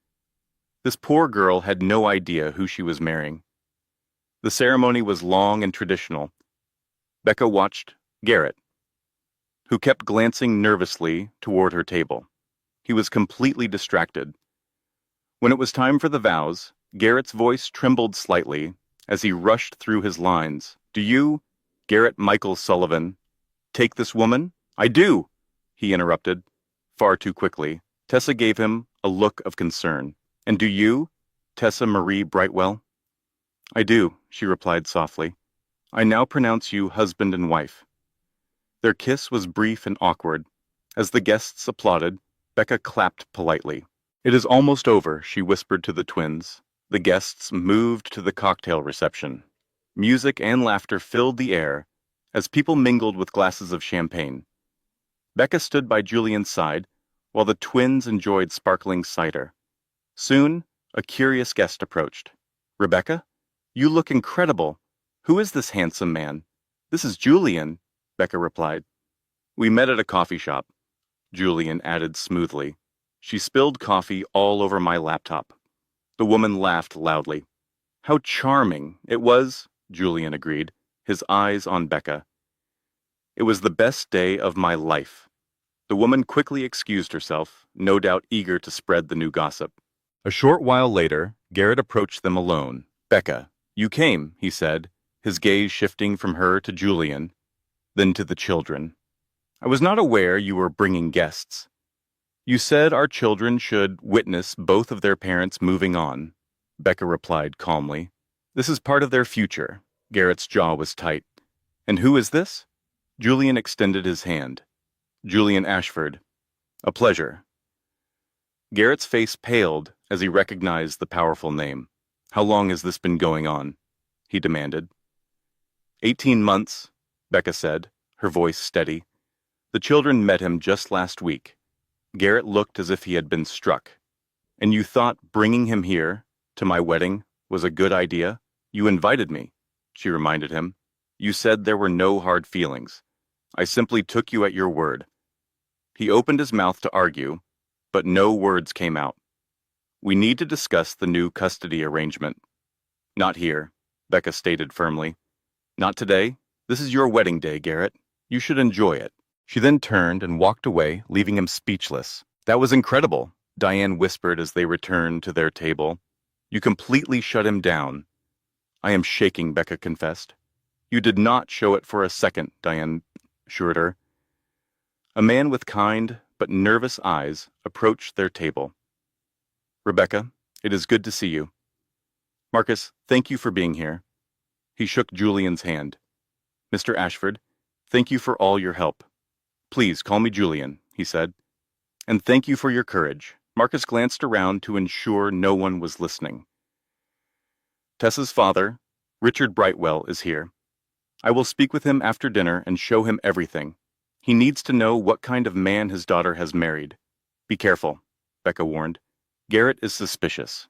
This poor girl had no idea who she was marrying. The ceremony was long and traditional. Becca watched Garrett, who kept glancing nervously toward her table. He was completely distracted. When it was time for the vows, Garrett's voice trembled slightly as he rushed through his lines. Do you, Garrett Michael Sullivan, take this woman? I do, he interrupted, far too quickly. Tessa gave him a look of concern. And do you, Tessa Marie Brightwell? I do, she replied softly. I now pronounce you husband and wife. Their kiss was brief and awkward. As the guests applauded, Becca clapped politely. It is almost over, she whispered to the twins. The guests moved to the cocktail reception. Music and laughter filled the air as people mingled with glasses of champagne. Becca stood by Julian's side while the twins enjoyed sparkling cider. Soon, a curious guest approached. Rebecca? You look incredible. Who is this handsome man? This is Julian, Becca replied. We met at a coffee shop, Julian added smoothly. She spilled coffee all over my laptop. The woman laughed loudly. How charming it was, Julian agreed, his eyes on Becca. It was the best day of my life. The woman quickly excused herself, no doubt eager to spread the new gossip. A short while later, Garrett approached them alone. Becca, you came, he said, his gaze shifting from her to Julian, then to the children. I was not aware you were bringing guests. You said our children should witness both of their parents moving on. Becca replied calmly. This is part of their future. Garrett's jaw was tight. And who is this? Julian extended his hand. Julian Ashford. A pleasure. Garrett's face paled as he recognized the powerful name. How long has this been going on? He demanded. 18 months, Becca said, her voice steady. The children met him just last week. Garrett looked as if he had been struck. And you thought bringing him here, to my wedding, was a good idea? You invited me, she reminded him. You said there were no hard feelings. I simply took you at your word. He opened his mouth to argue, but no words came out. We need to discuss the new custody arrangement. Not here, Becca stated firmly. Not today. This is your wedding day, Garrett. You should enjoy it. She then turned and walked away, leaving him speechless. That was incredible, Diane whispered as they returned to their table. You completely shut him down. I am shaking, Becca confessed. You did not show it for a second, Diane assured her. A man with kind but nervous eyes approached their table. Rebecca, it is good to see you. Marcus, thank you for being here. He shook Julian's hand. Mr. Ashford, thank you for all your help. Please call me Julian, he said. And thank you for your courage. Marcus glanced around to ensure no one was listening. Tessa's father, Richard Brightwell, is here. I will speak with him after dinner and show him everything. He needs to know what kind of man his daughter has married. Be careful, Becca warned. Garrett is suspicious.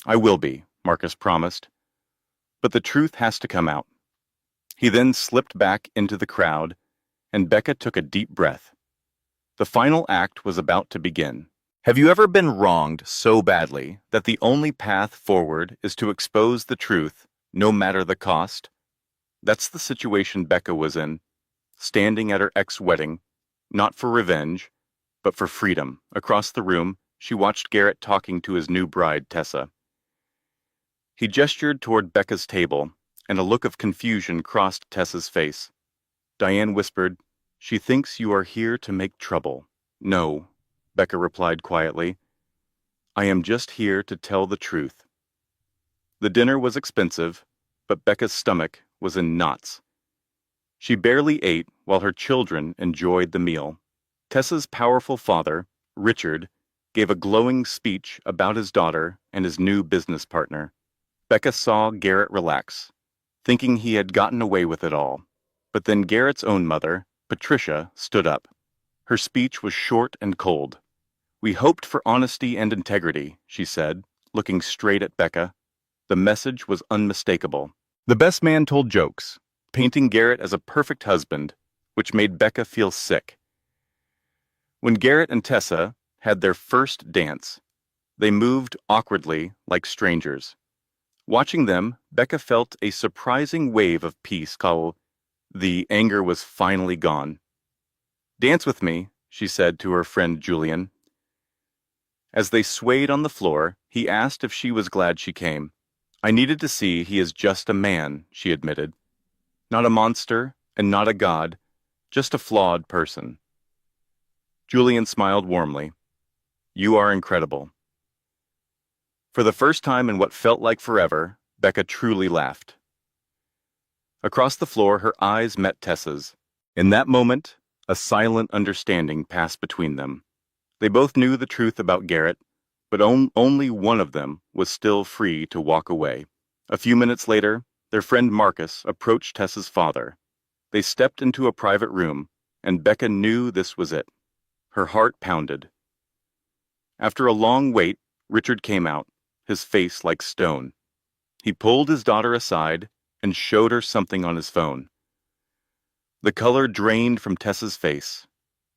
I will be, Marcus promised. But the truth has to come out. He then slipped back into the crowd, and Becca took a deep breath. The final act was about to begin. Have you ever been wronged so badly that the only path forward is to expose the truth, no matter the cost? That's the situation Becca was in, standing at her ex-wedding, not for revenge, but for freedom. Across the room, she watched Garrett talking to his new bride, Tessa. He gestured toward Becca's table, and a look of confusion crossed Tessa's face. Diane whispered, She thinks you are here to make trouble. No, Becca replied quietly. I am just here to tell the truth. The dinner was expensive, but Becca's stomach was in knots. She barely ate while her children enjoyed the meal. Tessa's powerful father, Richard, gave a glowing speech about his daughter and his new business partner. Becca saw Garrett relax, thinking he had gotten away with it all. But then Garrett's own mother, Patricia, stood up. Her speech was short and cold. We hoped for honesty and integrity, she said, looking straight at Becca. The message was unmistakable. The best man told jokes, painting Garrett as a perfect husband, which made Becca feel sick. When Garrett and Tessa had their first dance, they moved awkwardly like strangers. Watching them, Becca felt a surprising wave of peace. The anger was finally gone. Dance with me, she said to her friend Julian. As they swayed on the floor, he asked if she was glad she came. I needed to see he is just a man, she admitted. Not a monster and not a god, just a flawed person. Julian smiled warmly. You are incredible. For the first time in what felt like forever, Becca truly laughed. Across the floor, her eyes met Tessa's. In that moment, a silent understanding passed between them. They both knew the truth about Garrett, but only one of them was still free to walk away. A few minutes later, their friend Marcus approached Tessa's father. They stepped into a private room, and Becca knew this was it. Her heart pounded. After a long wait, Richard came out, his face like stone. He pulled his daughter aside and showed her something on his phone. The color drained from Tessa's face.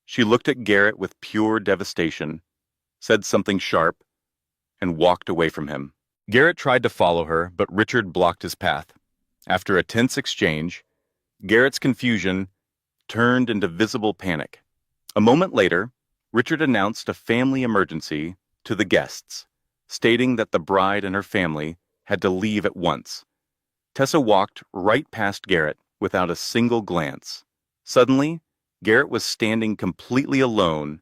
She looked at Garrett with pure devastation, said something sharp, and walked away from him. Garrett tried to follow her, but Richard blocked his path. After a tense exchange, Garrett's confusion turned into visible panic. A moment later, Richard announced a family emergency to the guests, stating that the bride and her family had to leave at once. Tessa walked right past Garrett without a single glance. Suddenly, Garrett was standing completely alone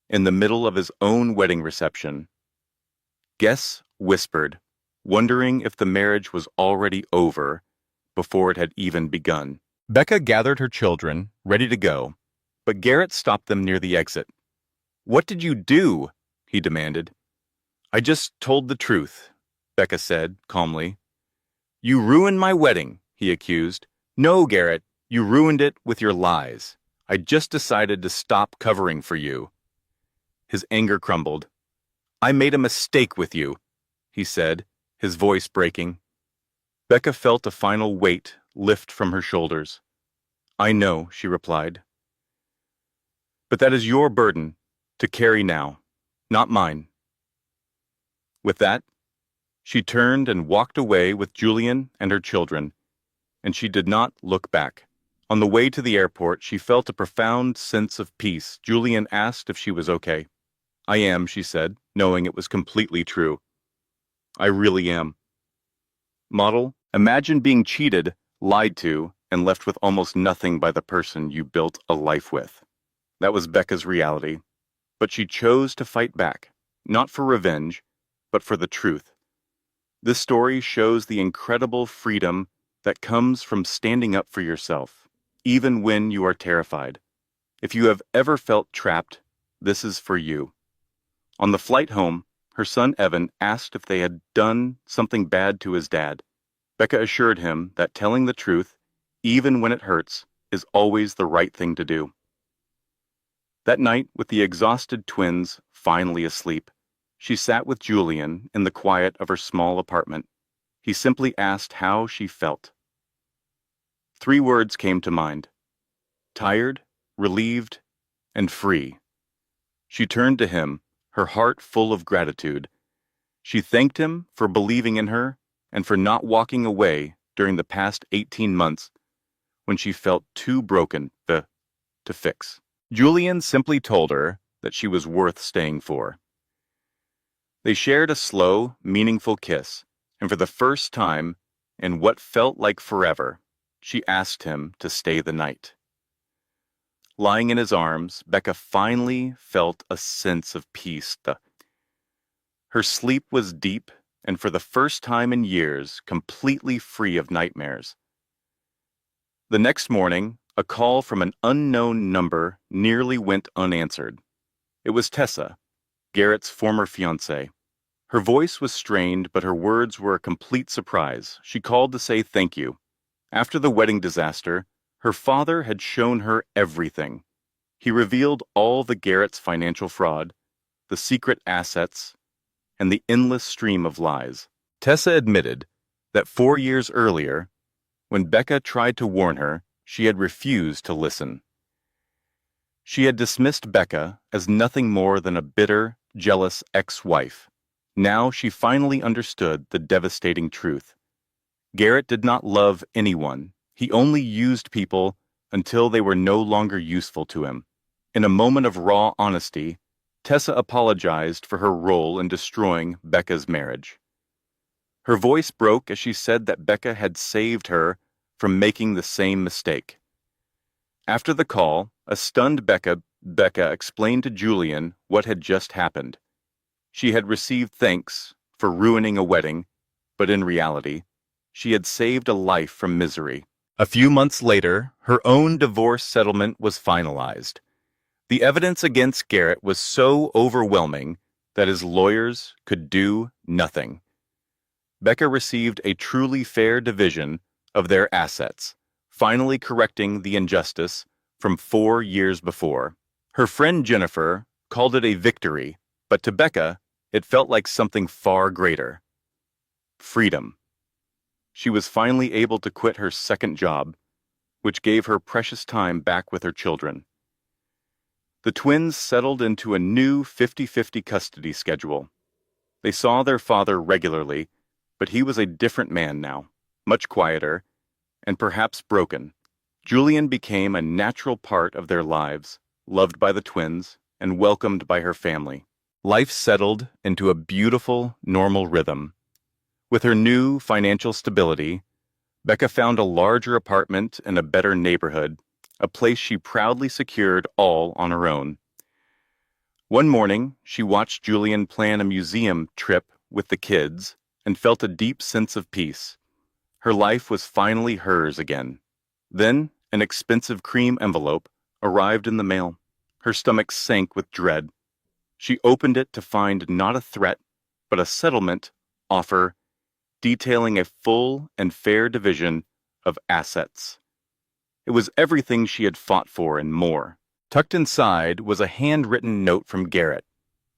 in the middle of his own wedding reception. Guests whispered, wondering if the marriage was already over before it had even begun. Becca gathered her children, ready to go, but Garrett stopped them near the exit. "What did you do?" he demanded. "I just told the truth," Becca said calmly. "You ruined my wedding," he accused. "No, Garrett, you ruined it with your lies. I just decided to stop covering for you." His anger crumbled. "I made a mistake with you," he said, his voice breaking. Becca felt a final weight lift from her shoulders. "I know," she replied. "But that is your burden to carry now, not mine." With that, she turned and walked away with Julian and her children, and she did not look back. On the way to the airport, she felt a profound sense of peace. Julian asked if she was okay. "I am," she said, knowing it was completely true. "I really am." Model, imagine being cheated, lied to, and left with almost nothing by the person you built a life with. That was Becca's reality. But she chose to fight back, not for revenge, but for the truth. This story shows the incredible freedom that comes from standing up for yourself, even when you are terrified. If you have ever felt trapped, this is for you. On the flight home, her son Evan asked if they had done something bad to his dad. Becca assured him that telling the truth, even when it hurts, is always the right thing to do. That night, with the exhausted twins finally asleep, she sat with Julian in the quiet of her small apartment. He simply asked how she felt. 3 words came to mind: tired, relieved, and free. She turned to him, her heart full of gratitude. She thanked him for believing in her and for not walking away during the past 18 months when she felt too broken to fix. Julian simply told her that she was worth staying for. They shared a slow, meaningful kiss, and for the first time in what felt like forever, she asked him to stay the night. Lying in his arms, Becca finally felt a sense of peace. Her sleep was deep, and for the first time in years, completely free of nightmares. The next morning, a call from an unknown number nearly went unanswered. It was Tessa, Garrett's former fiancée. Her voice was strained, but her words were a complete surprise. She called to say thank you. After the wedding disaster, her father had shown her everything. He revealed all the Garrett's financial fraud, the secret assets, and the endless stream of lies. Tessa admitted that 4 years earlier, when Becca tried to warn her, she had refused to listen. She had dismissed Becca as nothing more than a bitter, jealous ex-wife. Now she finally understood the devastating truth. Garrett did not love anyone. He only used people until they were no longer useful to him. In a moment of raw honesty, Tessa apologized for her role in destroying Becca's marriage. Her voice broke as she said that Becca had saved her from making the same mistake. After the call, a stunned Becca explained to Julian what had just happened. She had received thanks for ruining a wedding, but in reality, she had saved a life from misery. A few months later, her own divorce settlement was finalized. The evidence against Garrett was so overwhelming that his lawyers could do nothing. Becca received a truly fair division of their assets, finally correcting the injustice from 4 years before. Her friend Jennifer called it a victory, but to Becca, it felt like something far greater: freedom. She was finally able to quit her second job, which gave her precious time back with her children. The twins settled into a new 50-50 custody schedule. They saw their father regularly, but he was a different man now, much quieter, and perhaps broken. Julian became a natural part of their lives, loved by the twins and welcomed by her family. Life settled into a beautiful, normal rhythm. With her new financial stability, Becca found a larger apartment in a better neighborhood, a place she proudly secured all on her own. One morning, she watched Julian plan a museum trip with the kids and felt a deep sense of peace. Her life was finally hers again. Then, an expensive cream envelope arrived in the mail. Her stomach sank with dread. She opened it to find not a threat, but a settlement offer detailing a full and fair division of assets. It was everything she had fought for and more. Tucked inside was a handwritten note from Garrett.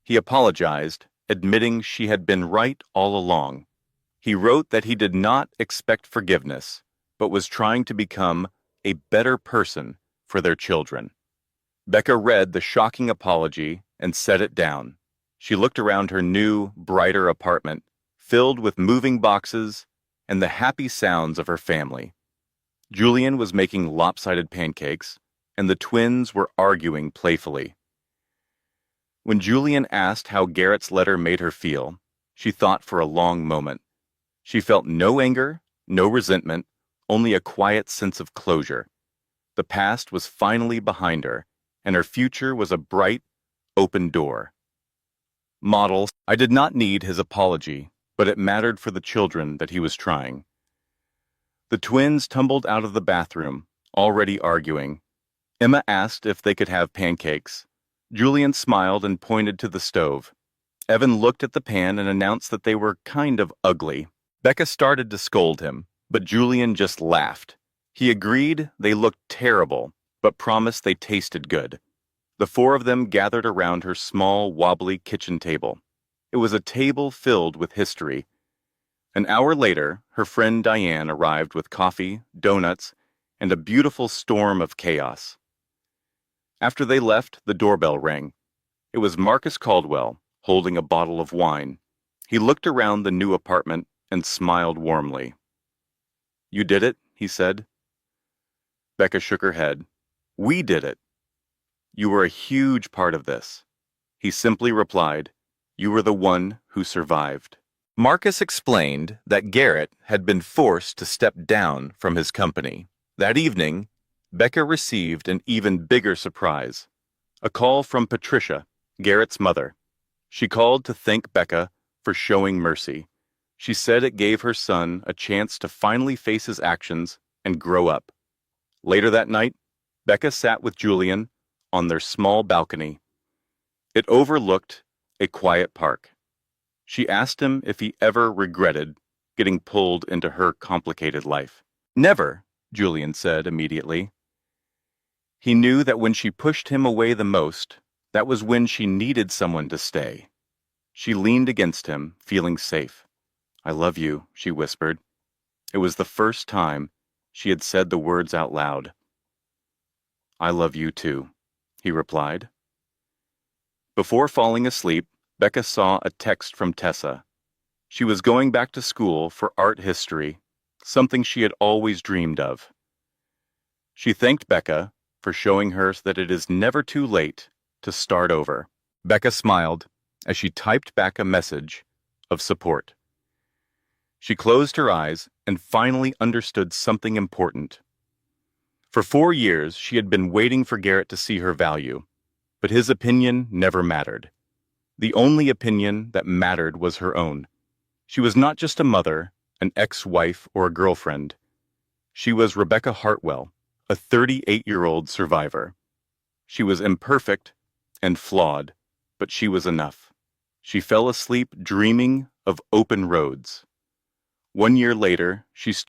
He apologized, admitting she had been right all along. He wrote that he did not expect forgiveness, but was trying to become a better person for their children. Becca read the shocking apology and set it down. She looked around her new, brighter apartment, filled with moving boxes and the happy sounds of her family. Julian was making lopsided pancakes, and the twins were arguing playfully. When Julian asked how Garrett's letter made her feel, she thought for a long moment. She felt no anger, no resentment, only a quiet sense of closure. The past was finally behind her, and her future was a bright, open door. Model, I did not need his apology, but it mattered for the children that he was trying. The twins tumbled out of the bathroom, already arguing. Emma asked if they could have pancakes. Julian smiled and pointed to the stove. Evan looked at the pan and announced that they were kind of ugly. Becca started to scold him, but Julian just laughed. He agreed they looked terrible, but promised they tasted good. The four of them gathered around her small, wobbly kitchen table. It was a table filled with history. An hour later, her friend Diane arrived with coffee, donuts, and a beautiful storm of chaos. After they left, the doorbell rang. It was Marcus Caldwell, holding a bottle of wine. He looked around the new apartment and smiled warmly. "You did it," he said. Becca shook her head. "We did it. You were a huge part of this." He simply replied, "You were the one who survived." Marcus explained that Garrett had been forced to step down from his company. That evening, Becca received an even bigger surprise. A call from Patricia, Garrett's mother. She called to thank Becca for showing mercy. She said it gave her son a chance to finally face his actions and grow up. Later that night, Becca sat with Julian on their small balcony. It overlooked a quiet park. She asked him if he ever regretted getting pulled into her complicated life. "Never," Julian said immediately. He knew that when she pushed him away the most, that was when she needed someone to stay. She leaned against him, feeling safe. "I love you," she whispered. It was the first time she had said the words out loud. "I love you too," he replied. Before falling asleep, Becca saw a text from Tessa. She was going back to school for art history, something she had always dreamed of. She thanked Becca for showing her that it is never too late to start over. Becca smiled as she typed back a message of support. She closed her eyes and finally understood something important. For 4 years, she had been waiting for Garrett to see her value, but his opinion never mattered. The only opinion that mattered was her own. She was not just a mother, an ex-wife, or a girlfriend. She was Rebecca Hartwell, a 38-year-old survivor. She was imperfect and flawed, but she was enough. She fell asleep dreaming of open roads. 1 year later, she